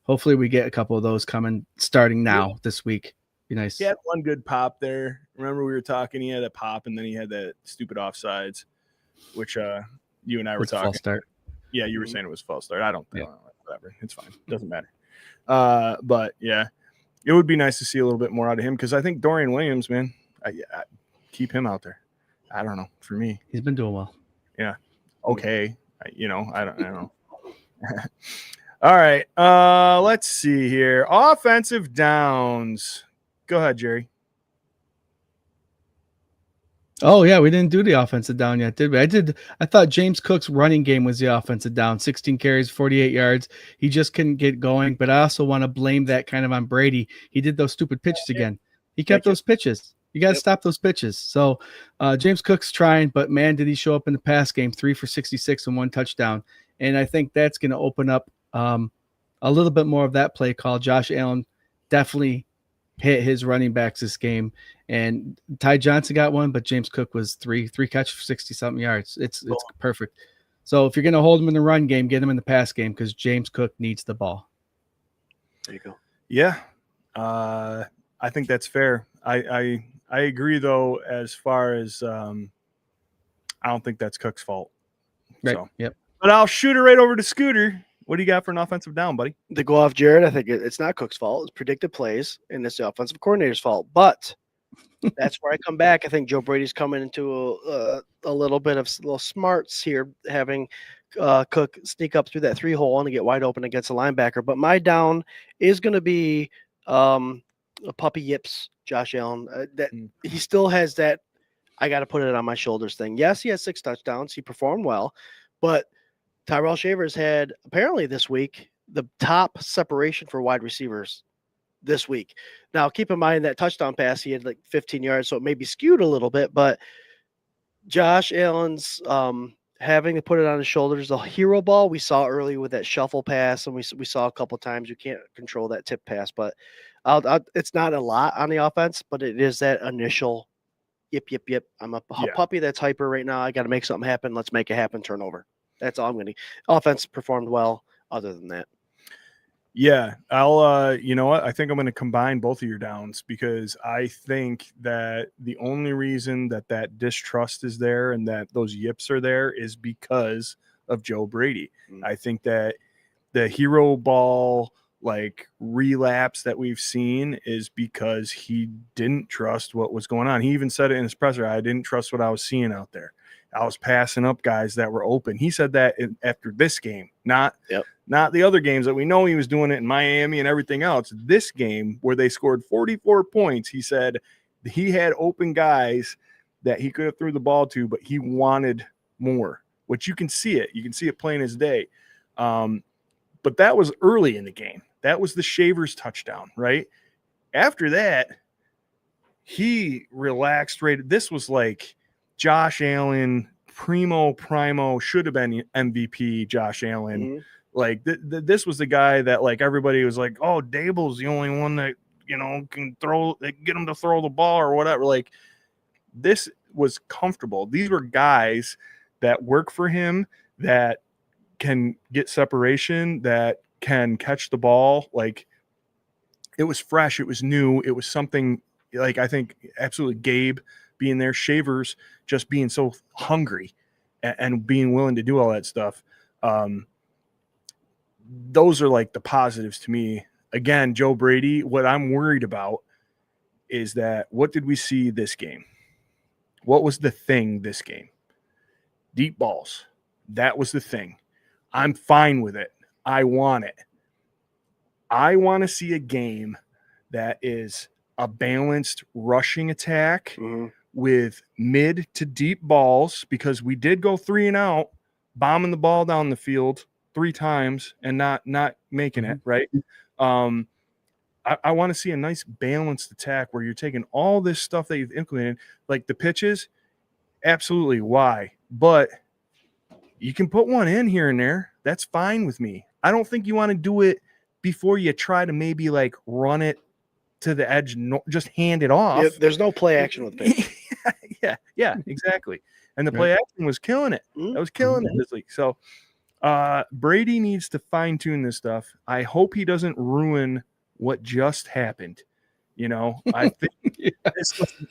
hopefully we get a couple of those coming starting now this week. Be nice. He had one good pop there. Remember we were talking, he had a pop and then he had that stupid offsides, which you and I were talking. False start. Yeah, you were saying it was false start. I don't know. Whatever. It's fine. Doesn't matter. But yeah, it would be nice to see a little bit more out of him because I think Dorian Williams, man, I keep him out there. I don't know. For me, he's been doing well. Yeah. Okay. I don't know. All right. Let's see here. Offensive downs. Go ahead, Jerry. Oh, yeah, we didn't do the offensive down yet, did we? I thought James Cook's running game was the offensive down. 16 carries, 48 yards. He just couldn't get going, but I also want to blame that kind of on Brady. He did those stupid pitches again. He kept those pitches. You got to stop those pitches. So James Cook's trying, but man, did he show up in the pass game, 3 for 66 and 1 touchdown. And I think that's going to open up a little bit more of that play call. Josh Allen definitely hit his running backs this game, and Ty Johnson got one, but James Cook was three catches for 60-something yards. It's perfect. So if you're going to hold him in the run game, get him in the pass game because James Cook needs the ball. There you go. Yeah, I think that's fair. I agree though, as far as I don't think that's Cook's fault. Right. So. Yep. But I'll shoot it right over to Scooter. What do you got for an offensive down, buddy? To go off Jared, I think it's not Cook's fault. It's predicted plays, and it's the offensive coordinator's fault. But that's where I come back. I think Joe Brady's coming into a little bit of little smarts here, having Cook sneak up through that 3 hole and get wide open against a linebacker. But my down is going to be a puppy yips, Josh Allen. That he still has that I got to put it on my shoulders thing. Yes, he has 6 touchdowns. He performed well, but Tyrell Shavers had apparently this week the top separation for wide receivers this week. Now, keep in mind that touchdown pass, he had like 15 yards, so it may be skewed a little bit, but Josh Allen's having to put it on his shoulders. The hero ball we saw early with that shuffle pass, and we saw a couple times. You can't control that tip pass, but it's not a lot on the offense, but it is that initial yip. I'm a puppy that's hyper right now. I got to make something happen. Let's make it happen. Turnover. That's all I'm going to. Offense performed well. Other than that. Yeah, I'll you know what? I think I'm going to combine both of your downs because I think that the only reason that distrust is there and that those yips are there is because of Joe Brady. I think that the hero ball like relapse that we've seen is because he didn't trust what was going on. He even said it in his presser, I didn't trust what I was seeing out there. I was passing up guys that were open. He said that after this game, not the other games that we know he was doing it in Miami and everything else. This game where they scored 44 points, he said he had open guys that he could have threw the ball to, but he wanted more, which you can see it. You can see it plain as day. But that was early in the game. That was the Shavers touchdown, right? After that, he relaxed. This was like Josh Allen, primo, should have been MVP Josh Allen. Mm-hmm. Like this was the guy that like everybody was like, oh, Dable's the only one that, you know, can get him to throw the ball or whatever. Like this was comfortable. These were guys that work for him, that can get separation, that can catch the ball. Like it was fresh. It was new. It was something like, I think absolutely Gabe being there, Shavers just being so hungry and being willing to do all that stuff. Those are like the positives to me. Again, Joe Brady, what I'm worried about is that what did we see this game? What was the thing this game? Deep balls. That was the thing. I'm fine with it. I want it. I want to see a game that is a balanced rushing attack with mid to deep balls, because we did go 3 and out, bombing the ball down the field 3 times and not making it, right? I want to see a nice balanced attack where you're taking all this stuff that you've implemented, like the pitches, absolutely, why? But you can put one in here and there. That's fine with me. I don't think you want to do it before you try to maybe like run it to the edge, just hand it off. Yeah, there's no play action with pitch. yeah, exactly. And the play action was killing it. That was killing it this week. So Brady needs to fine tune this stuff. I hope he doesn't ruin what just happened. You know, I think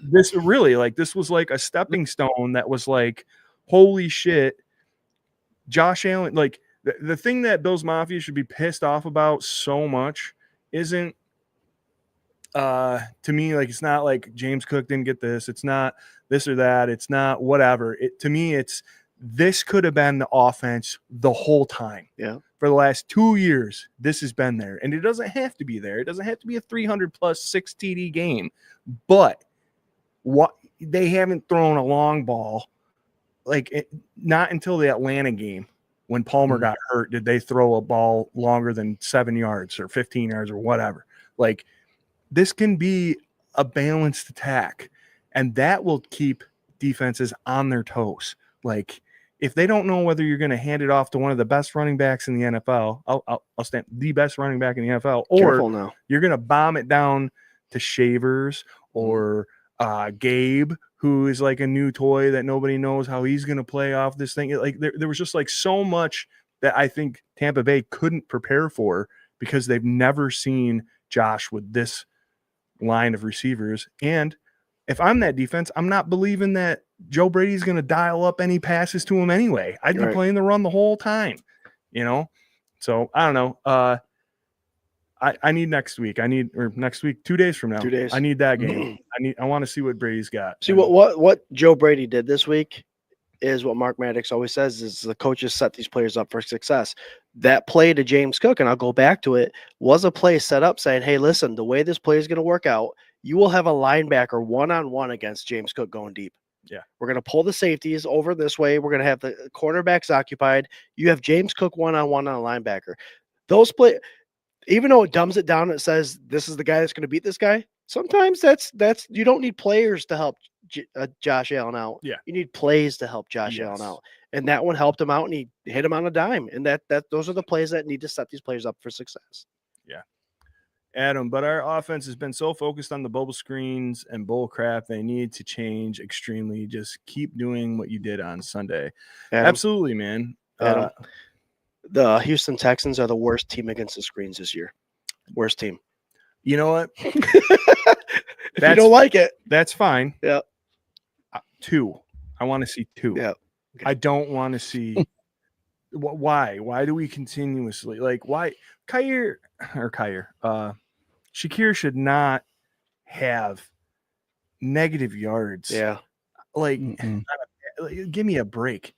this really, like, this was like a stepping stone that was like, holy shit, Josh Allen. Like the thing that Bills Mafia should be pissed off about so much isn't, to me, like, it's not like James Cook didn't get this. It's not this or that. It's not whatever. To me, it's this could have been the offense the whole time. Yeah. For the last 2 years, this has been there. And it doesn't have to be there. It doesn't have to be a 300+ 6 TD game. But what they haven't thrown a long ball, like not until the Atlanta game when Palmer got hurt did they throw a ball longer than 7 yards or 15 yards or whatever. Like, this can be a balanced attack, and that will keep defenses on their toes. Like, if they don't know whether you're going to hand it off to one of the best running backs in the NFL, I'll stand the best running back in the NFL, or you're going to bomb it down to Shavers or Gabe, who is like a new toy that nobody knows how he's going to play off this thing. Like there was just like so much that I think Tampa Bay couldn't prepare for because they've never seen Josh with this line of receivers. And if I'm that defense, I'm not believing that Joe Brady's going to dial up any passes to him anyway. I'd be playing the run the whole time, you know? So I don't know. I need next week. Next week, 2 days from now. 2 days. I need that game. I want to see what Brady's got. See what Joe Brady did this week is what Mark Maddox always says is the coaches set these players up for success. That play to James Cook, and I'll go back to it, was a play set up saying, hey, listen, the way this play is going to work out, you will have a linebacker one-on-one against James Cook going deep. Yeah. We're going to pull the safeties over this way. We're going to have the cornerbacks occupied. You have James Cook one-on-one on a linebacker. Those play, even though it dumbs it down, it says this is the guy that's going to beat this guy. Sometimes that's you don't need players to help Josh Allen out. Yeah. You need plays to help Josh Allen out. and that one helped him out, and he hit him on a dime. And those are the plays that need to set these players up for success. Yeah. Adam, but our offense has been so focused on the bubble screens and bull crap. They need to change extremely. Just keep doing what you did on Sunday. Adam, Absolutely, man. Adam, the Houston Texans are the worst team against the screens this year. Worst team. You know what? If you don't like it, that's fine. Yeah. 2. I want to see 2. Yeah. Okay. I don't want to see. Why? Why do we continuously why Shakir should not have negative yards. Yeah. Give me a break.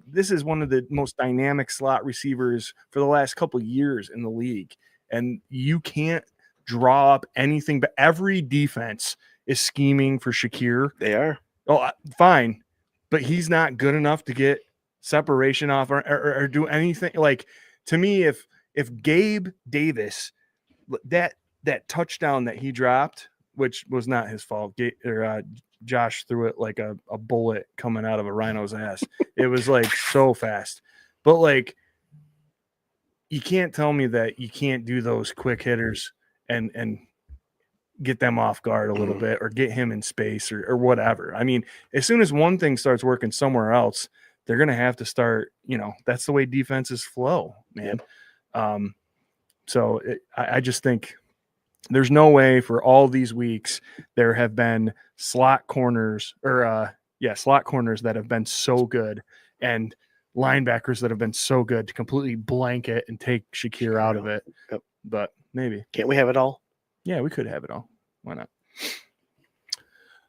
This is one of the most dynamic slot receivers for the last couple of years in the league, and you can't draw up anything. But every defense is scheming for Shakir. They are. Oh, fine, but he's not good enough to get separation off or do anything. To me, if Gabe Davis, that touchdown that he dropped, which was not his fault, Josh threw it like a bullet coming out of a rhino's ass. It was so fast, but you can't tell me that you can't do those quick hitters and get them off guard a little bit, or get him in space or whatever. I mean, as soon as one thing starts working somewhere else, they're going to have to start, that's the way defenses flow, man. I just think there's no way for all these weeks there have been slot corners that have been so good, and linebackers that have been so good to completely blanket and take Shakir out of it. Yep. But maybe. Can't we have it all? Yeah, we could have it all. Why not?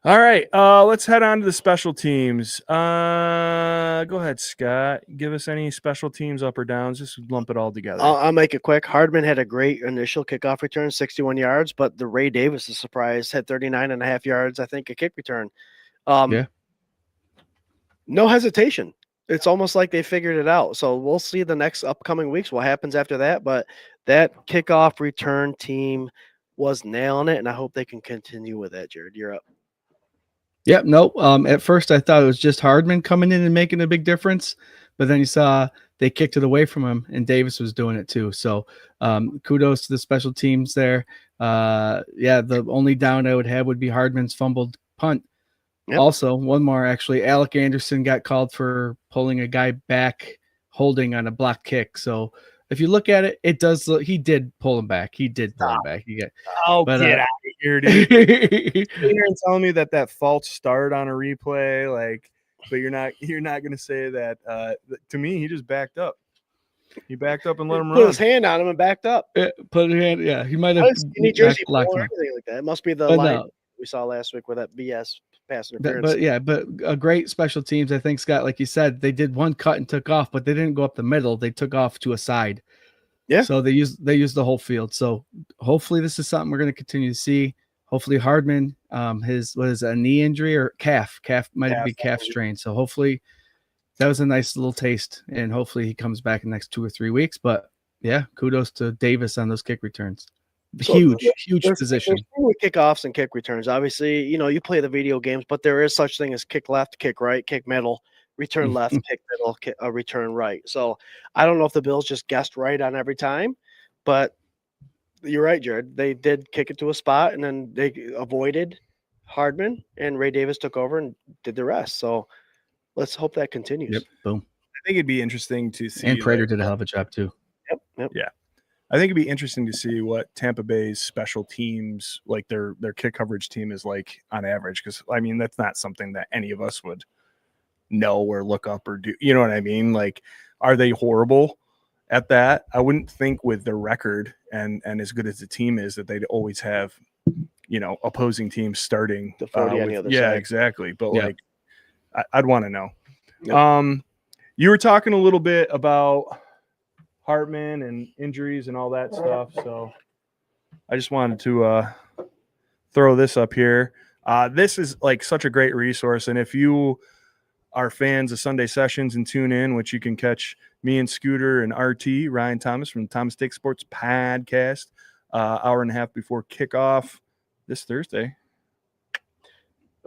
All right, let's head on to the special teams. Go ahead, Scott. Give us any special teams up or downs. Just lump it all together. I'll make it quick. Hardman had a great initial kickoff return, 61 yards, but the Ray Davis is surprise, had 39.5 yards, I think, a kick return. No hesitation. It's almost like they figured it out. So we'll see the next upcoming weeks what happens after that. But that kickoff return team was nailing it, and I hope they can continue with that. Jared, you're up. Yep. Nope. At first, I thought it was just Hardman coming in and making a big difference, but then you saw they kicked it away from him, and Davis was doing it too. So kudos to the special teams there. The only down I would have would be Hardman's fumbled punt. Yep. Also, one more actually. Alec Anderson got called for pulling a guy back, holding on a block kick. So if you look at it, it does look, he did pull him back. He did pull him back. Get out of here, dude. You're telling me that false start on a replay, but you're not going to say that. To me, he just backed up. He backed up and let him run. Put his hand on him and backed up. Put his hand. Yeah, he might have. Any jersey or anything like that. It must be the line we saw last week with that BS pass interference. But a great special teams. I think, Scott, like you said, they did one cut and took off, but they didn't go up the middle. They took off to a side. Yeah. So they used the whole field. So hopefully this is something we're going to continue to see. Hopefully Hardman, his a knee injury or calf might be calf strain. So hopefully that was a nice little taste, and hopefully he comes back in the next 2 or 3 weeks. But yeah, kudos to Davis on those kick returns. Huge position. There's kickoffs and kick returns. Obviously, you play the video games, but there is such thing as kick left, kick right, kick middle, return left, kick middle, return right. So I don't know if the Bills just guessed right on every time, but you're right, Jared. They did kick it to a spot, and then they avoided Hardman, and Ray Davis took over and did the rest. So let's hope that continues. Yep. Boom. I think it'd be interesting to see. And Prater did a hell of a job too. Yep. Yeah. I think it'd be interesting to see what Tampa Bay's special teams, their kick coverage team, is like on average. Because that's not something that any of us would know or look up or do. You know what I mean? Are they horrible at that? I wouldn't think with their record and as good as the team is that they'd always have, opposing teams starting the 40 on the other side. Yeah, exactly. But I'd want to know. Yep. You were talking a little bit about Hartman and injuries and all that stuff. So I just wanted to throw this up here. This is such a great resource. And if you are fans of Sunday Sessions and tune in, which you can catch me and Scooter and RT, Ryan Thomas from the Thomas Take Sports podcast, hour and a half before kickoff this Thursday.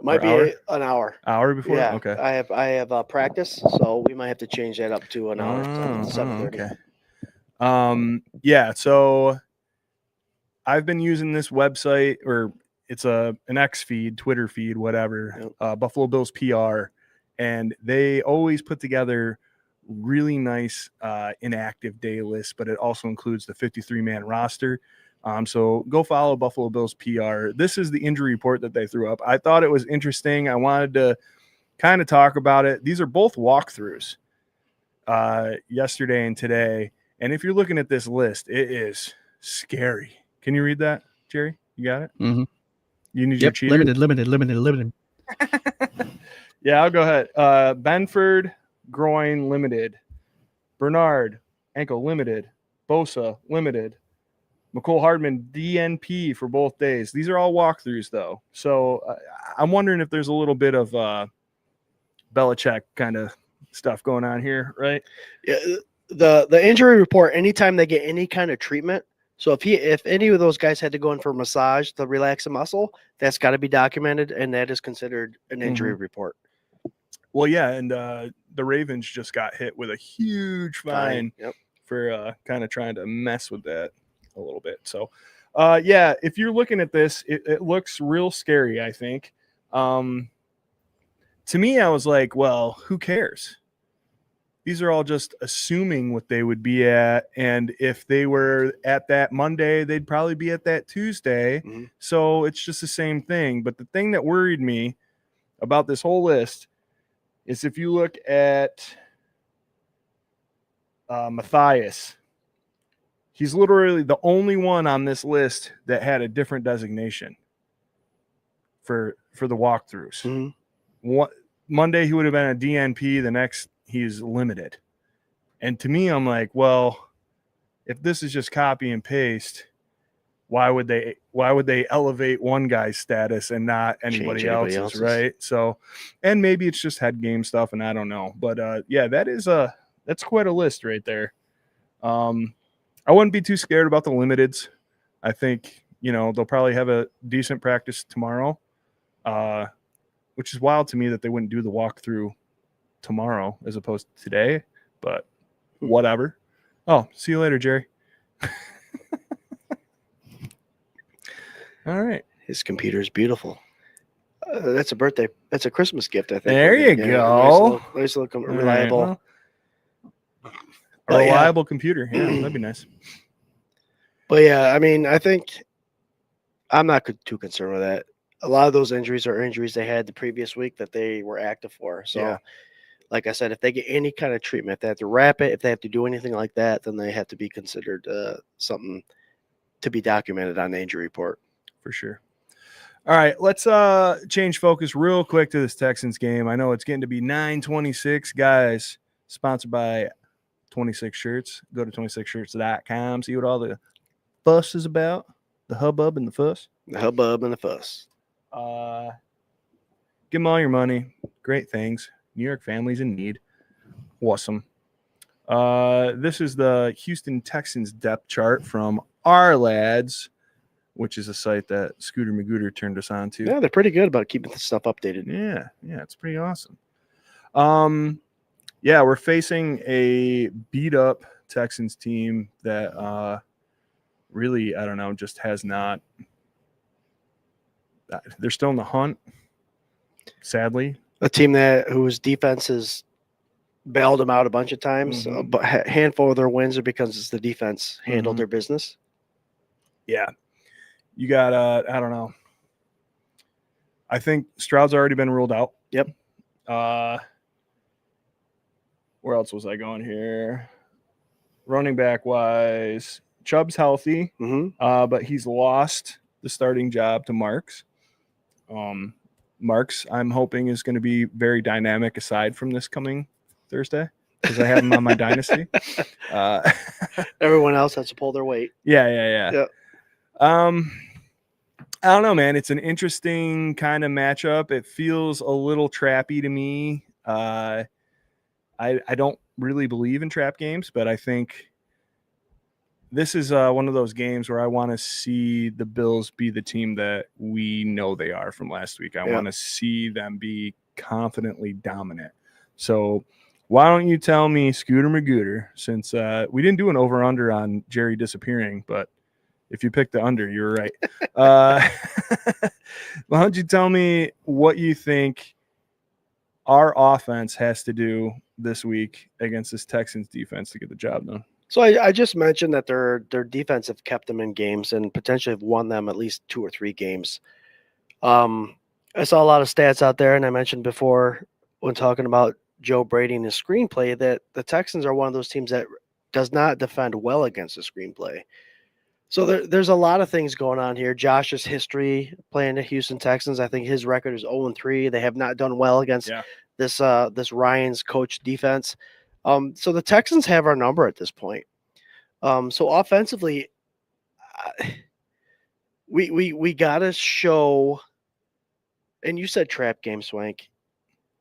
Might be hour? an hour. Hour before? Yeah. Okay. I have practice, so we might have to change that up to an hour to 7:30. Okay. Yeah, so I've been using this website, or it's an X feed, Twitter feed, whatever, Buffalo Bills PR, and they always put together really nice inactive day lists, but it also includes the 53-man roster. So go follow Buffalo Bills PR. This is the injury report that they threw up. I thought it was interesting. I wanted to kind of talk about it. These are both walkthroughs, yesterday and today. And if you're looking at this list, it is scary. Can you read that, Jerry? You got it? Mm-hmm. You need your cheater? Limited. Yeah, I'll go ahead. Benford, groin, limited. Bernard, ankle, limited. Bosa, limited. McCole Hardman, DNP for both days. These are all walkthroughs, though. So I'm wondering if there's a little bit of Belichick kind of stuff going on here, right? Yeah, the injury report, anytime they get any kind of treatment, so if any of those guys had to go in for a massage to relax a muscle, that's got to be documented, and that is considered an injury report. Well, yeah, and the Ravens just got hit with a huge fine. For kind of trying to mess with that a little bit. So, yeah, if you're looking at this, it looks real scary, I think. To me, I was like, well, who cares? These are all just assuming what they would be at. And if they were at that Monday, they'd probably be at that Tuesday. Mm-hmm. So it's just the same thing. But the thing that worried me about this whole list is if you look at Matthias, he's literally the only one on this list that had a different designation for the walkthroughs. Mm-hmm. Monday he would have been a DNP. The next he's limited. And to me, I'm like, well, if this is just copy and paste, why would they elevate one guy's status and not anybody else's, right? So, and maybe it's just head game stuff, and I don't know. But yeah, that's quite a list right there. I wouldn't be too scared about the limiteds. I think, they'll probably have a decent practice tomorrow, which is wild to me that they wouldn't do the walkthrough tomorrow as opposed to today, but whatever. Oh, see you later, Jerry. All right. His computer is beautiful. That's a Christmas gift, I think. There you go. Nice little reliable. Right, well, a reliable computer. Yeah, that'd be nice. But yeah, I mean, I think I'm not too concerned with that. A lot of those injuries are injuries they had the previous week that they were active for. So, like I said, if they get any kind of treatment, if they have to wrap it, if they have to do anything like that, then they have to be considered something to be documented on the injury report. For sure. All right, let's change focus real quick to this Texans game. I know it's getting to be 9:26, guys. Sponsored by 26 Shirts. Go to 26shirts.com. See what all the fuss is about. The hubbub and the fuss. The hubbub and the fuss. Give them all your money. Great things. New York families in need. Awesome. This is the Houston Texans depth chart from our lads, which is a site that Scooter Magooter turned us on to. Yeah, they're pretty good about keeping this stuff updated. Yeah, it's pretty awesome. Yeah, we're facing a beat-up Texans team that really, I don't know, just has not – they're still in the hunt, sadly. A team whose defense has bailed them out a bunch of times, but a handful of their wins are because it's the defense handled their business. Yeah. You got, I don't know. I think Stroud's already been ruled out. Yep. Where else was I going here? Running back wise, Chubb's healthy, but he's lost the starting job to Marks. Marks, I'm hoping, is going to be very dynamic aside from this coming Thursday because I have him on my dynasty. Everyone else has to pull their weight. Yeah. I don't know, man. It's an interesting kind of matchup. It feels a little trappy to me. I don't really believe in trap games, but I think this is one of those games where I want to see the Bills be the team that we know they are from last week. I want to see them be confidently dominant. So why don't you tell me, Scooter Magooter, since we didn't do an over-under on Jerry disappearing, but if you picked the under, you're right. Why don't you tell me what you think our offense has to do this week against this Texans defense to get the job done? So I just mentioned that their defense have kept them in games and potentially have won them at least 2 or 3 games. I saw a lot of stats out there, and I mentioned before when talking about Joe Brady and his screenplay that the Texans are one of those teams that does not defend well against the screenplay. So there's a lot of things going on here. Josh's history playing the Houston Texans, I think his record is 0-3. They have not done well against this Ryan's coach defense. So the Texans have our number at this point. So offensively, we gotta show. And you said trap game, Swank.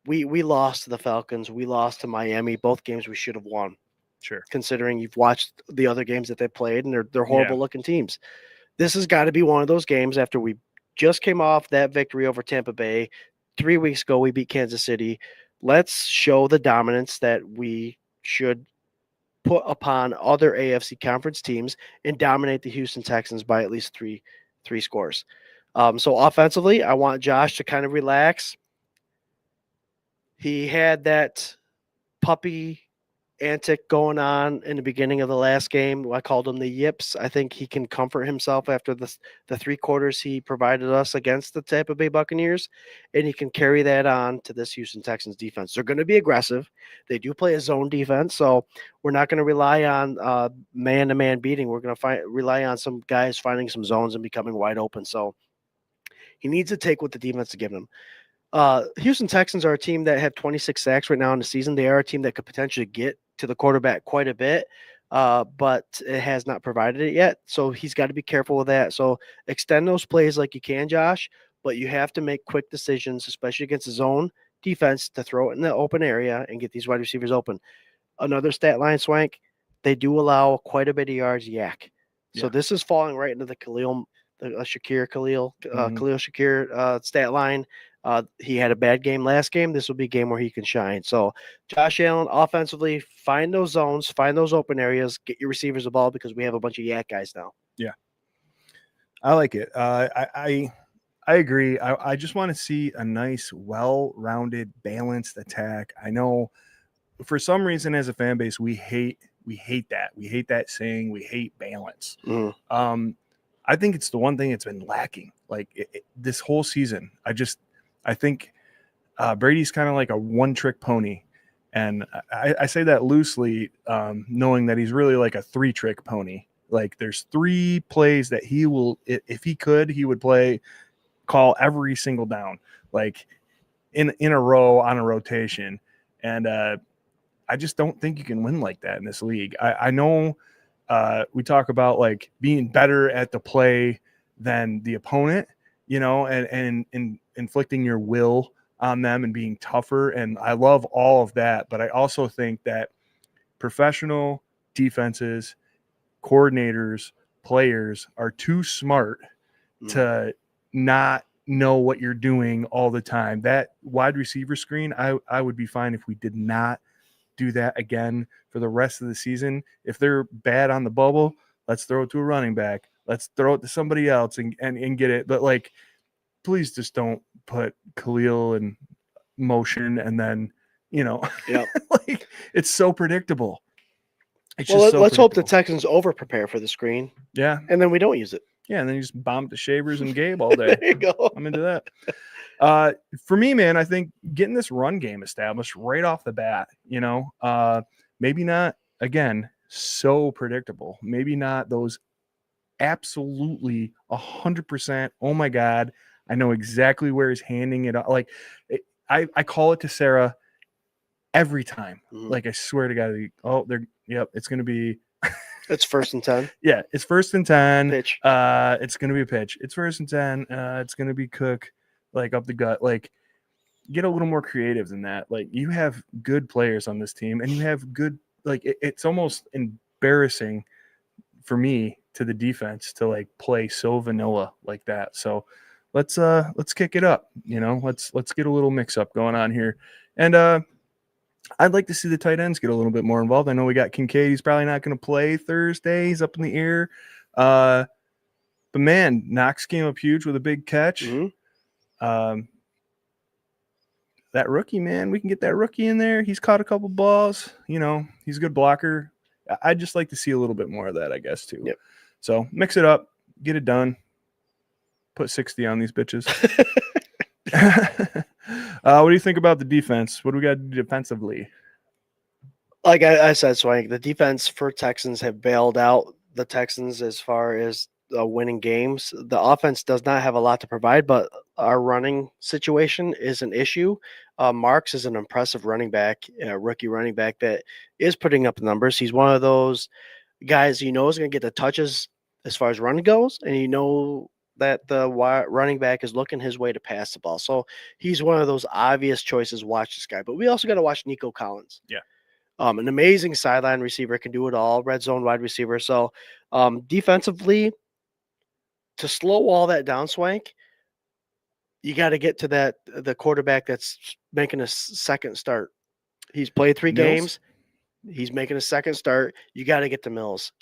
We lost to the Falcons. We lost to Miami. Both games we should have won. Sure. Considering you've watched the other games that they played, and they're horrible looking teams. This has got to be one of those games after we just came off that victory over Tampa Bay. 3 weeks ago, we beat Kansas City. Let's show the dominance that we should put upon other AFC conference teams and dominate the Houston Texans by at least three scores. So offensively, I want Josh to kind of relax. He had that puppy antic going on in the beginning of the last game. I called him the yips. I think he can comfort himself after the 3 quarters he provided us against the Tampa Bay Buccaneers, and he can carry that on to this Houston Texans defense. They're going to be aggressive. They do play a zone defense, so we're not going to rely on man-to-man beating. We're going to rely on some guys finding some zones and becoming wide open. So he needs to take what the defense is giving him. Houston Texans are a team that have 26 sacks right now in the season. They are a team that could potentially get to the quarterback quite a bit, but it has not provided it yet. So he's got to be careful with that. So extend those plays like you can, Josh, but you have to make quick decisions, especially against the zone defense, to throw it in the open area and get these wide receivers open. Another stat line, Swank, they do allow quite a bit of yards yak. So this is falling right into the Khalil Shakir stat line. He had a bad game last game. This will be a game where he can shine. So Josh Allen, offensively, find those zones, find those open areas, get your receivers the ball because we have a bunch of yak guys now. Yeah. I like it. I agree. I just want to see a nice, well-rounded, balanced attack. I know for some reason as a fan base, we hate that. We hate that saying. We hate balance. I think it's the one thing that's been lacking. Like this whole season, I think Brady's kind of like a one-trick pony. And I say that loosely, knowing that he's really like a 3-trick pony. Like there's 3 plays that he will, if he could, he would call every single down, like in a row on a rotation. And I just don't think you can win like that in this league. I know we talk about like being better at the play than the opponent, and inflicting your will on them and being tougher. And I love all of that. But I also think that professional defenses, coordinators, players are too smart to not know what you're doing all the time. That wide receiver screen, I would be fine if we did not do that again for the rest of the season. If they're bad on the bubble, let's throw it to a running back. Let's throw it to somebody else and get it. But like, please just don't put Khalil in motion and then, like it's so predictable. Let's hope the Texans over prepare for the screen. Yeah. And then we don't use it. Yeah. And then you just bomb to Shavers and Gabe all day. There you go. I'm into that. For me, man, I think getting this run game established right off the bat, maybe not, again, so predictable. Maybe not those absolutely 100%. Oh my God, I know exactly where he's handing it. Like I call it to Sarah every time. Like I swear to God, it's going to be. It's 1st and 10. Yeah, it's 1st and 10. Pitch. It's going to be a pitch. It's 1st and 10. It's going to be Cook, like up the gut. Like get a little more creative than that. Like you have good players on this team, and you have good. Like it's almost embarrassing for me to the defense to like play so vanilla like that. So let's kick it up. Let's get a little mix up going on here. And I'd like to see the tight ends get a little bit more involved. I know we got Kincaid. He's probably not going to play Thursday. He's up in the air. But man, Knox came up huge with a big catch. That rookie, man, we can get that rookie in there. He's caught a couple balls. He's a good blocker. I'd just like to see a little bit more of that, I guess, too. Yep. So mix it up, get it done. Put 60 on these bitches. What do you think about the defense? What do we got to do defensively? Like I said, Swank, the defense for Texans have bailed out the Texans as far as winning games. The offense does not have a lot to provide, but our running situation is an issue. Marks is an impressive running back, rookie running back that is putting up the numbers. He's one of those guys is going to get the touches as far as running goes, and that the running back is looking his way to pass the ball. So he's one of those obvious choices. Watch this guy. But we also got to watch Nico Collins. Yeah. An amazing sideline receiver, can do it all, red zone wide receiver. So defensively, to slow all that down, Swank, you got to get to the quarterback that's making a second start. He's played 3 games. He's making a second start. You got to get to Mills.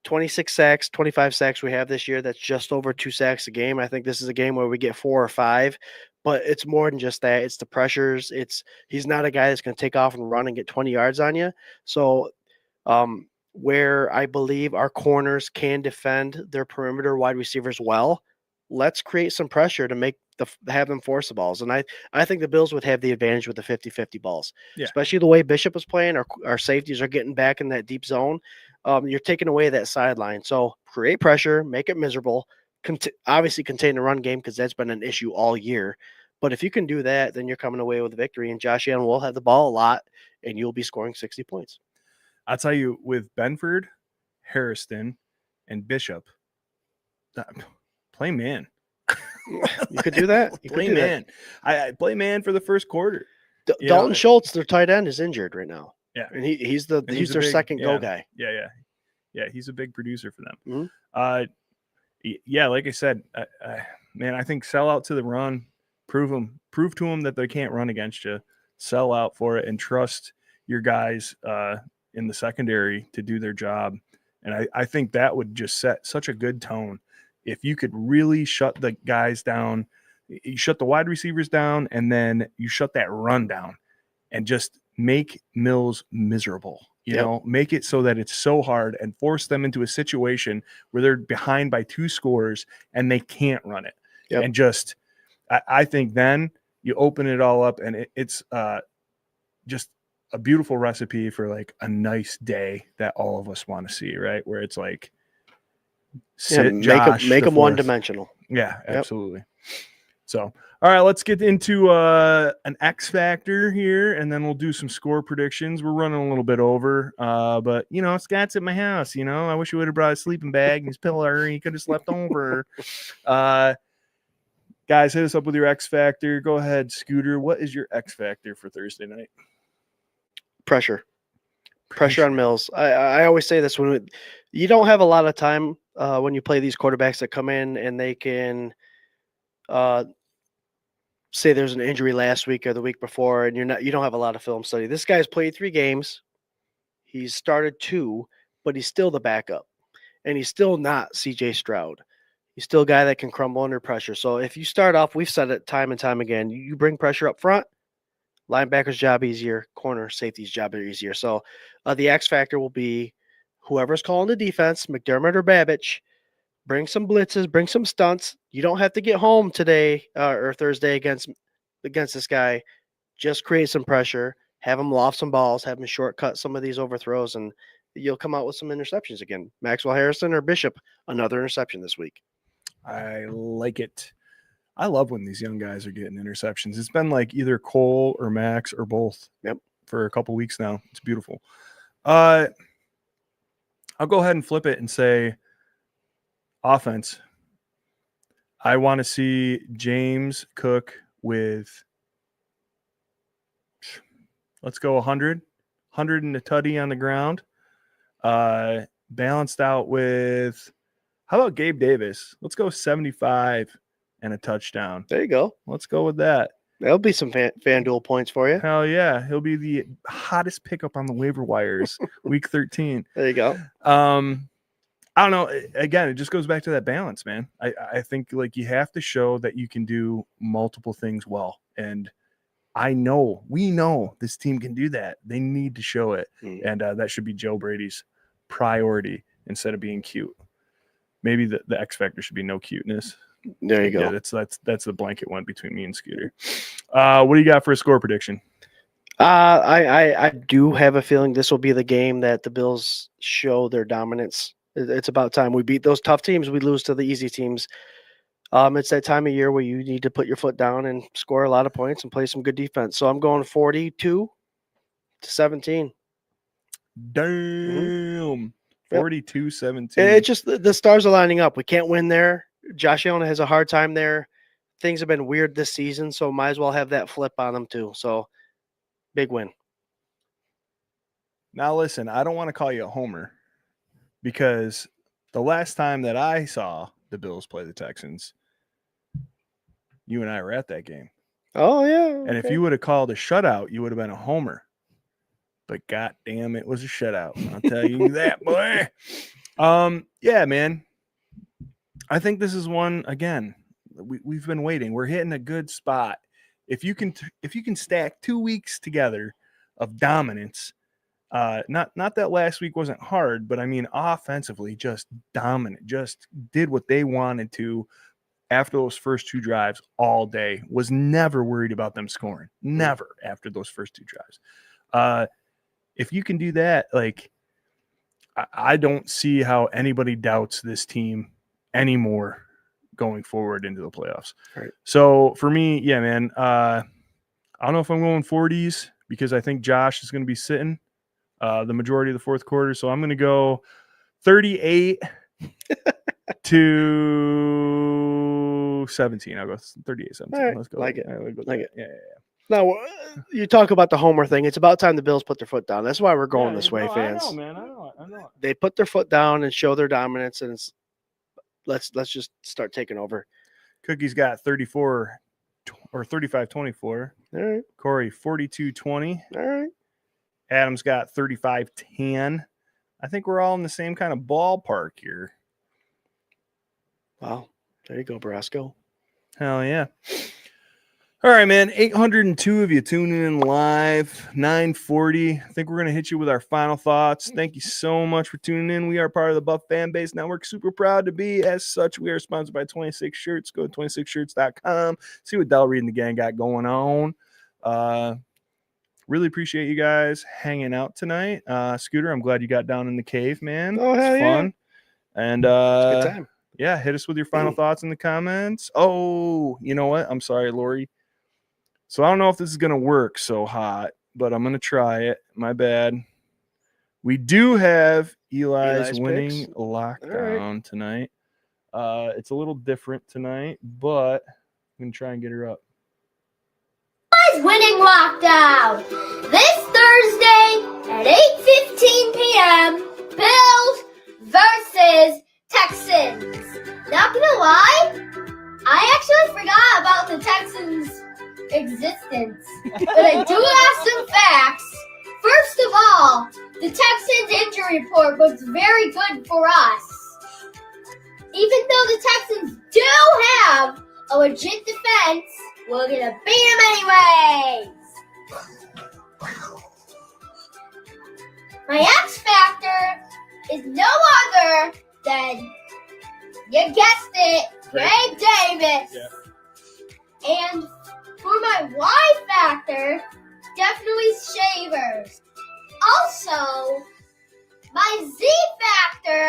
26 sacks, 25 sacks we have this year. That's just over 2 sacks a game. I think this is a game where we get 4 or 5, but it's more than just that. It's the pressures. He's not a guy that's going to take off and run and get 20 yards on you. So where I believe our corners can defend their perimeter wide receivers well, let's create some pressure to have them force the balls. And I think the Bills would have the advantage with the 50-50 balls, especially the way Bishop was playing. Our safeties are getting back in that deep zone. You're taking away that sideline. So create pressure, make it miserable, obviously contain the run game because that's been an issue all year. But if you can do that, then you're coming away with a victory, and Josh Allen will have the ball a lot, and you'll be scoring 60 points. I'll tell you, with Benford, Harrison, and Bishop, play man. You could do that. Play man. I play man for the first quarter. Dalton Schultz, their tight end, is injured right now. Yeah, and he's their big, second go guy. Yeah. He's a big producer for them. Mm-hmm. Like I said, man, I think sell out to the run. Prove to them that they can't run against you. Sell out for it and trust your guys in the secondary to do their job. And I think that would just set such a good tone if you could really shut the guys down. You shut the wide receivers down, and then you shut that run down, and just make Mills miserable. Make it so that it's so hard and force them into a situation where they're behind by 2 scores and they can't run it. Yep. And just, I think then you open it all up, and it's just a beautiful recipe for like a nice day that all of us want to see, right? Where it's like, make them one-dimensional. Yeah, absolutely. Yep. So, all right, let's get into an X factor here, and then we'll do some score predictions. We're running a little bit over, but Scott's at my house. I wish he would have brought a sleeping bag and his pillow, and he could have slept over. Guys, hit us up with your X factor. Go ahead, Scooter. What is your X factor for Thursday night? Pressure on Mills. I always say this when you don't have a lot of time when you play these quarterbacks that come in and they can say there's an injury last week or the week before, and you don't have a lot of film study. This guy's played 3 games. He's started 2, but he's still the backup, and he's still not CJ Stroud. He's still a guy that can crumble under pressure. So if you start off, we've said it time and time again, you bring pressure up front, linebacker's job easier, corner safety's job easier. So the X factor will be whoever's calling the defense, McDermott or Babbage. Bring some blitzes, bring some stunts. You don't have to get home today or Thursday against this guy. Just create some pressure, have him loft some balls, have him shortcut some of these overthrows, and you'll come out with some interceptions again. Maxwell Harrison or Bishop, another interception this week. I like it. I love when these young guys are getting interceptions. It's been like either Cole or Max or both. Yep. For a couple weeks now. It's beautiful. I'll go ahead and flip it and say offense. I want to see James Cook with, let's go 100 and a tutty on the ground. balanced out with, how about Gabe Davis? Let's go 75 and a touchdown. There you go. Let's go with that. That'll be some FanDuel points for you. Hell yeah. He'll be the hottest pickup on the waiver wires week 13. There you go. I don't know. Again, it just goes back to that balance, man. I think like you have to show that you can do multiple things well. And we know this team can do that. They need to show it. And that should be Joe Brady's priority instead of being cute. Maybe the X factor should be no cuteness. There you go. Yeah, that's the blanket one between me and Scooter. What do you got for a score prediction? I do have a feeling this will be the game that the Bills show their dominance. It's about time. We beat those tough teams. We lose to the easy teams. It's that time of year where you need to put your foot down and score a lot of points and play some good defense. So I'm going 42-17. Damn. 42-17. It's just the stars are lining up. We can't win there. Josh Allen has a hard time there. Things have been weird this season, so might as well have that flip on them too. So big win. Now listen, I don't want to call you a homer because the last time that I saw the Bills play the Texans, you and I were at that game. Oh yeah. And if you would have called a shutout, you would have been a homer. But goddamn, it was a shutout. I'll tell you that, boy. Yeah, man. I think this is one again. We've been waiting. We're hitting a good spot. If you can stack 2 weeks together of dominance, not that last week wasn't hard, but I mean offensively just dominant, just did what they wanted to after those first 2 drives all day. Was never worried about them scoring. Never after those first 2 drives. If you can do that, like I don't see how anybody doubts this team anymore going forward into the playoffs. Right. So for me, yeah, man, I don't know if I'm going 40s because I think Josh is going to be sitting the majority of the fourth quarter. So I'm going to go 38 to 17. I'll go 38-17. Right. Let's go. Like it. Like it. Yeah. Now, you talk about the homer thing. It's about time the Bills put their foot down. That's why we're going this way, fans. I know, man. I know. They put their foot down and show their dominance, and let's just start taking over. Cookie's got 34 or 35-24. All right. Corey 42-20. All right. Adam's got 35-10. I think we're all in the same kind of ballpark here. Wow. There you go, Brasco. Hell yeah. All right, man. 802 of you tuning in live. 940. I think we're going to hit you with our final thoughts. Thank you so much for tuning in. We are part of the Buff Fan Base Network. Super proud to be. As such, we are sponsored by 26 Shirts. Go to 26shirts.com. See what Del Reed and the gang got going on. Really appreciate you guys hanging out tonight. Scooter, I'm glad you got down in the cave, man. Oh, hell it's fun. Yeah. And It's a good time. yeah, hit us with your final thoughts in the comments. Oh, you know what? I'm sorry, Lori. So I don't know if this is going to work so hot, but I'm going to try it. My bad. We do have Eli's winning picks. lockdown tonight. It's a little different tonight, but I'm going to try and get her up. Eli's winning lockdown. This Thursday at 8:15 p.m. Bills versus Texans. Not gonna lie, I actually forgot about the Texans' existence, but I do have some facts. First of all, the Texans' injury report was very good for us. Even though the Texans do have a legit defense, we're gonna beat them anyways. My X factor is no other than, you guessed it, Gabe Davis. Yeah. And for my Y factor, definitely Shavers. Also, my Z factor,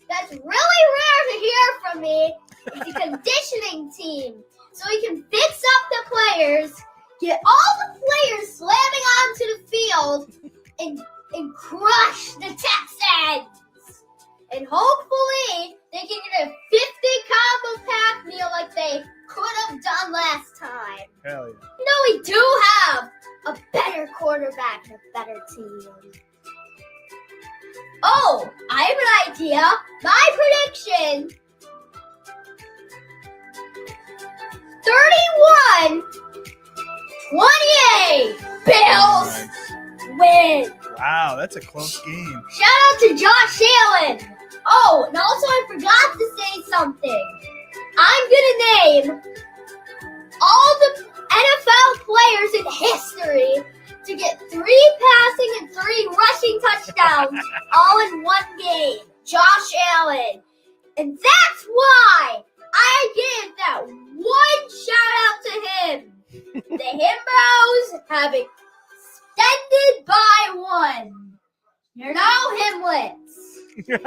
that's really rare to hear from me, is the conditioning team. So we can fix up the players, get all the players slamming onto the field, and crush the Texans. And hopefully, they can get a 50-combo pack meal like they could have done last time. Hell yeah. No, we do have a better quarterback and a better team. Oh, I I have an idea. My prediction. 31-28. Bills win. Wow, that's a close game. Shout out to Josh Allen. Oh, and also I forgot to say something. I'm gonna name all the NFL players in history to get 3 passing and 3 rushing touchdowns all in one game. Josh Allen. And that's why I give that one shout out to him. The Himbos have extended by 1. You're now Himlets. Shout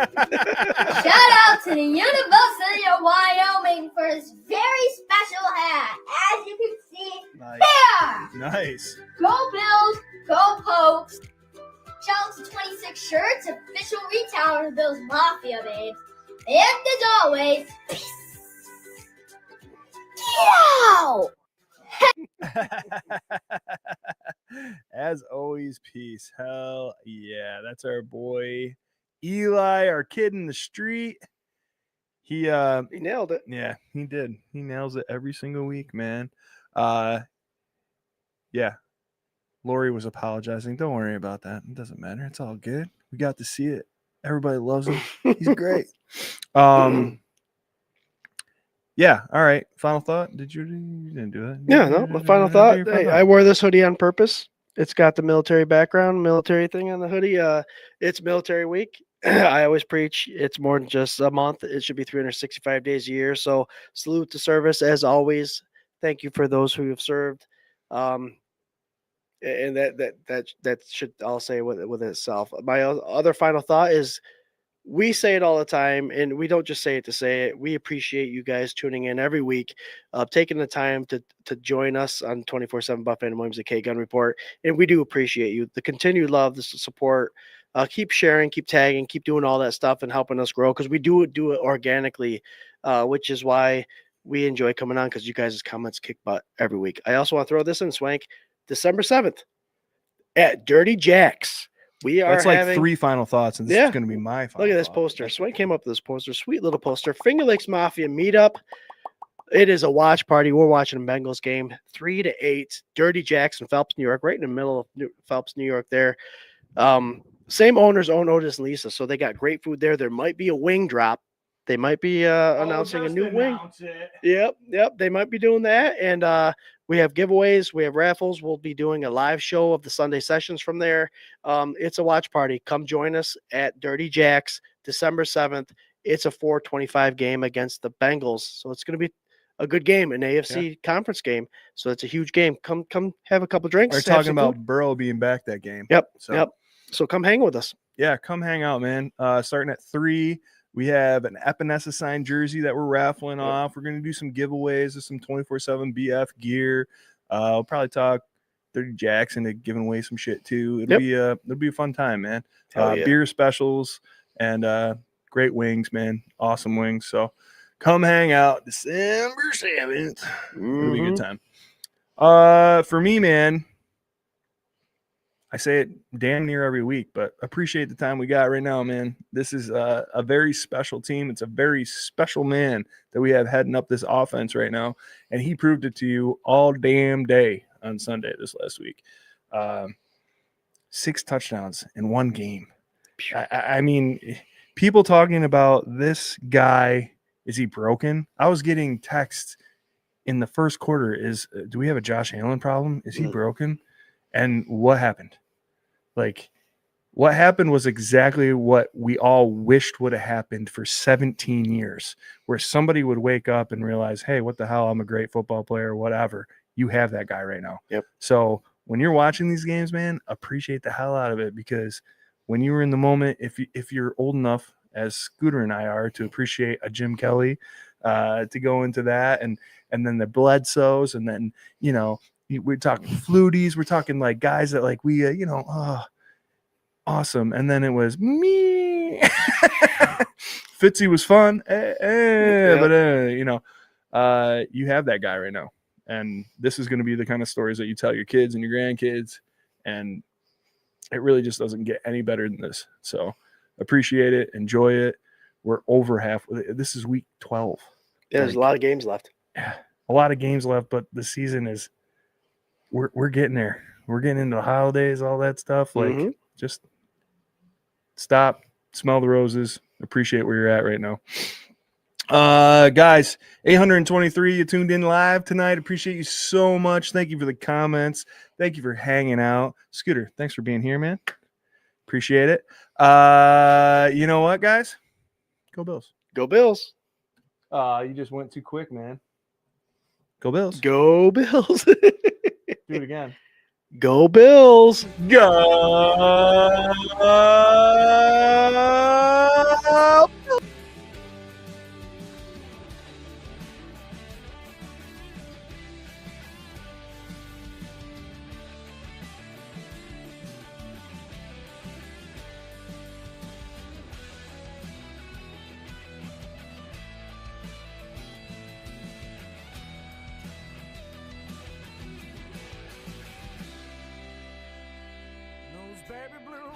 out to the University of Wyoming for his very special hat. As you can see here. Nice. Go Bills, go Pokes. Shout out to 26 Shirts, official retailer of Bills Mafia, babes. And as always, peace. As always, peace. Hell yeah. That's our boy Eli, our kid in the street. He nailed it. Yeah, he did. He nails it every single week, man. Yeah. Lori was apologizing. Don't worry about that. It doesn't matter. It's all good. We got to see it. Everybody loves him. He's great. Yeah. All right. Final thought. You didn't do that? Yeah, no. My final thought. Hey, I wore this hoodie on purpose. It's got the military background, military thing on the hoodie. It's military week. I always preach it's more than just a month. It should be 365 days a year. So salute to service as always. Thank you for those who have served. And that should all say with itself. My other final thought is we say it all the time, and we don't just say it to say it. We appreciate you guys tuning in every week, taking the time to join us on 24/7 Buff and Williams, the K Gun Report. And we do appreciate you, the continued love, the support. Keep sharing, keep tagging, keep doing all that stuff and helping us grow, because we do it organically, which is why we enjoy coming on, because you guys' comments kick butt every week. I also want to throw this in, Swank. December 7th at Dirty Jack's. That's like 3 final thoughts, and this is going to be my final. Look at this poster. Swank came up with this poster. Sweet little poster. Finger Lakes Mafia meetup. It is a watch party. We're watching a Bengals game, 3 to 8. Dirty Jack's in Phelps, New York, right in the middle of Phelps, New York there. Same owners own Otis and Lisa, so they got great food there. There might be a wing drop. They might be announcing a new wing. Yep. They might be doing that. And we have giveaways. We have raffles. We'll be doing a live show of the Sunday sessions from there. It's a watch party. Come join us at Dirty Jack's, December 7th. It's a 4:25 game against the Bengals. So it's going to be a good game, an AFC conference game. So it's a huge game. Come have a couple drinks. We're talking about Burrow being back that game. Yep. So come hang with us. Yeah, come hang out, man. Starting at 3. We have an Epinesa signed jersey that we're raffling off. We're going to do some giveaways of some 24/7 BF gear. We'll probably talk 30 Jacks into giving away some shit too. It'll be a fun time, man. Beer specials and great wings, man. Awesome wings. So come hang out December 7th. It'll be a good time. For me, man, I say it damn near every week, but appreciate the time we got right now, man. This is a very special team. It's a very special man that we have heading up this offense right now, and he proved it to you all damn day on Sunday this last week. 6 touchdowns in one game. I mean, people talking about this guy, is he broken? I was getting texts in the first quarter, do we have a Josh Allen problem? Is he broken? And what happened? Like, what happened was exactly what we all wished would have happened for 17 years, where somebody would wake up and realize, hey, what the hell? I'm a great football player, whatever. You have that guy right now. Yep. So when you're watching these games, man, appreciate the hell out of it, because when you were in the moment, if you're old enough, as Scooter and I are, to appreciate a Jim Kelly, to go into that, and then the Bledsoes, and then, you know, we're talking Fluties. We're talking like guys that like we, awesome. And then it was me. Fitzy was fun, but you have that guy right now, and this is going to be the kind of stories that you tell your kids and your grandkids, and it really just doesn't get any better than this. So Appreciate it. Enjoy it. We're over half. This is week 12. Yeah, there's a lot of games left. Yeah, a lot of games left, but the season is we're getting there. We're getting into the holidays, all that stuff. Like, just stop, smell the roses, appreciate where you're at right now. Guys, 823, you tuned in live tonight. Appreciate you so much. Thank you for the comments. Thank you for hanging out. Scooter, thanks for being here, man. Appreciate it. You know what, guys? Go Bills. Go Bills. You just went too quick, man. Go Bills. Go Bills. Do it again. Go Bills. Go. Those baby blue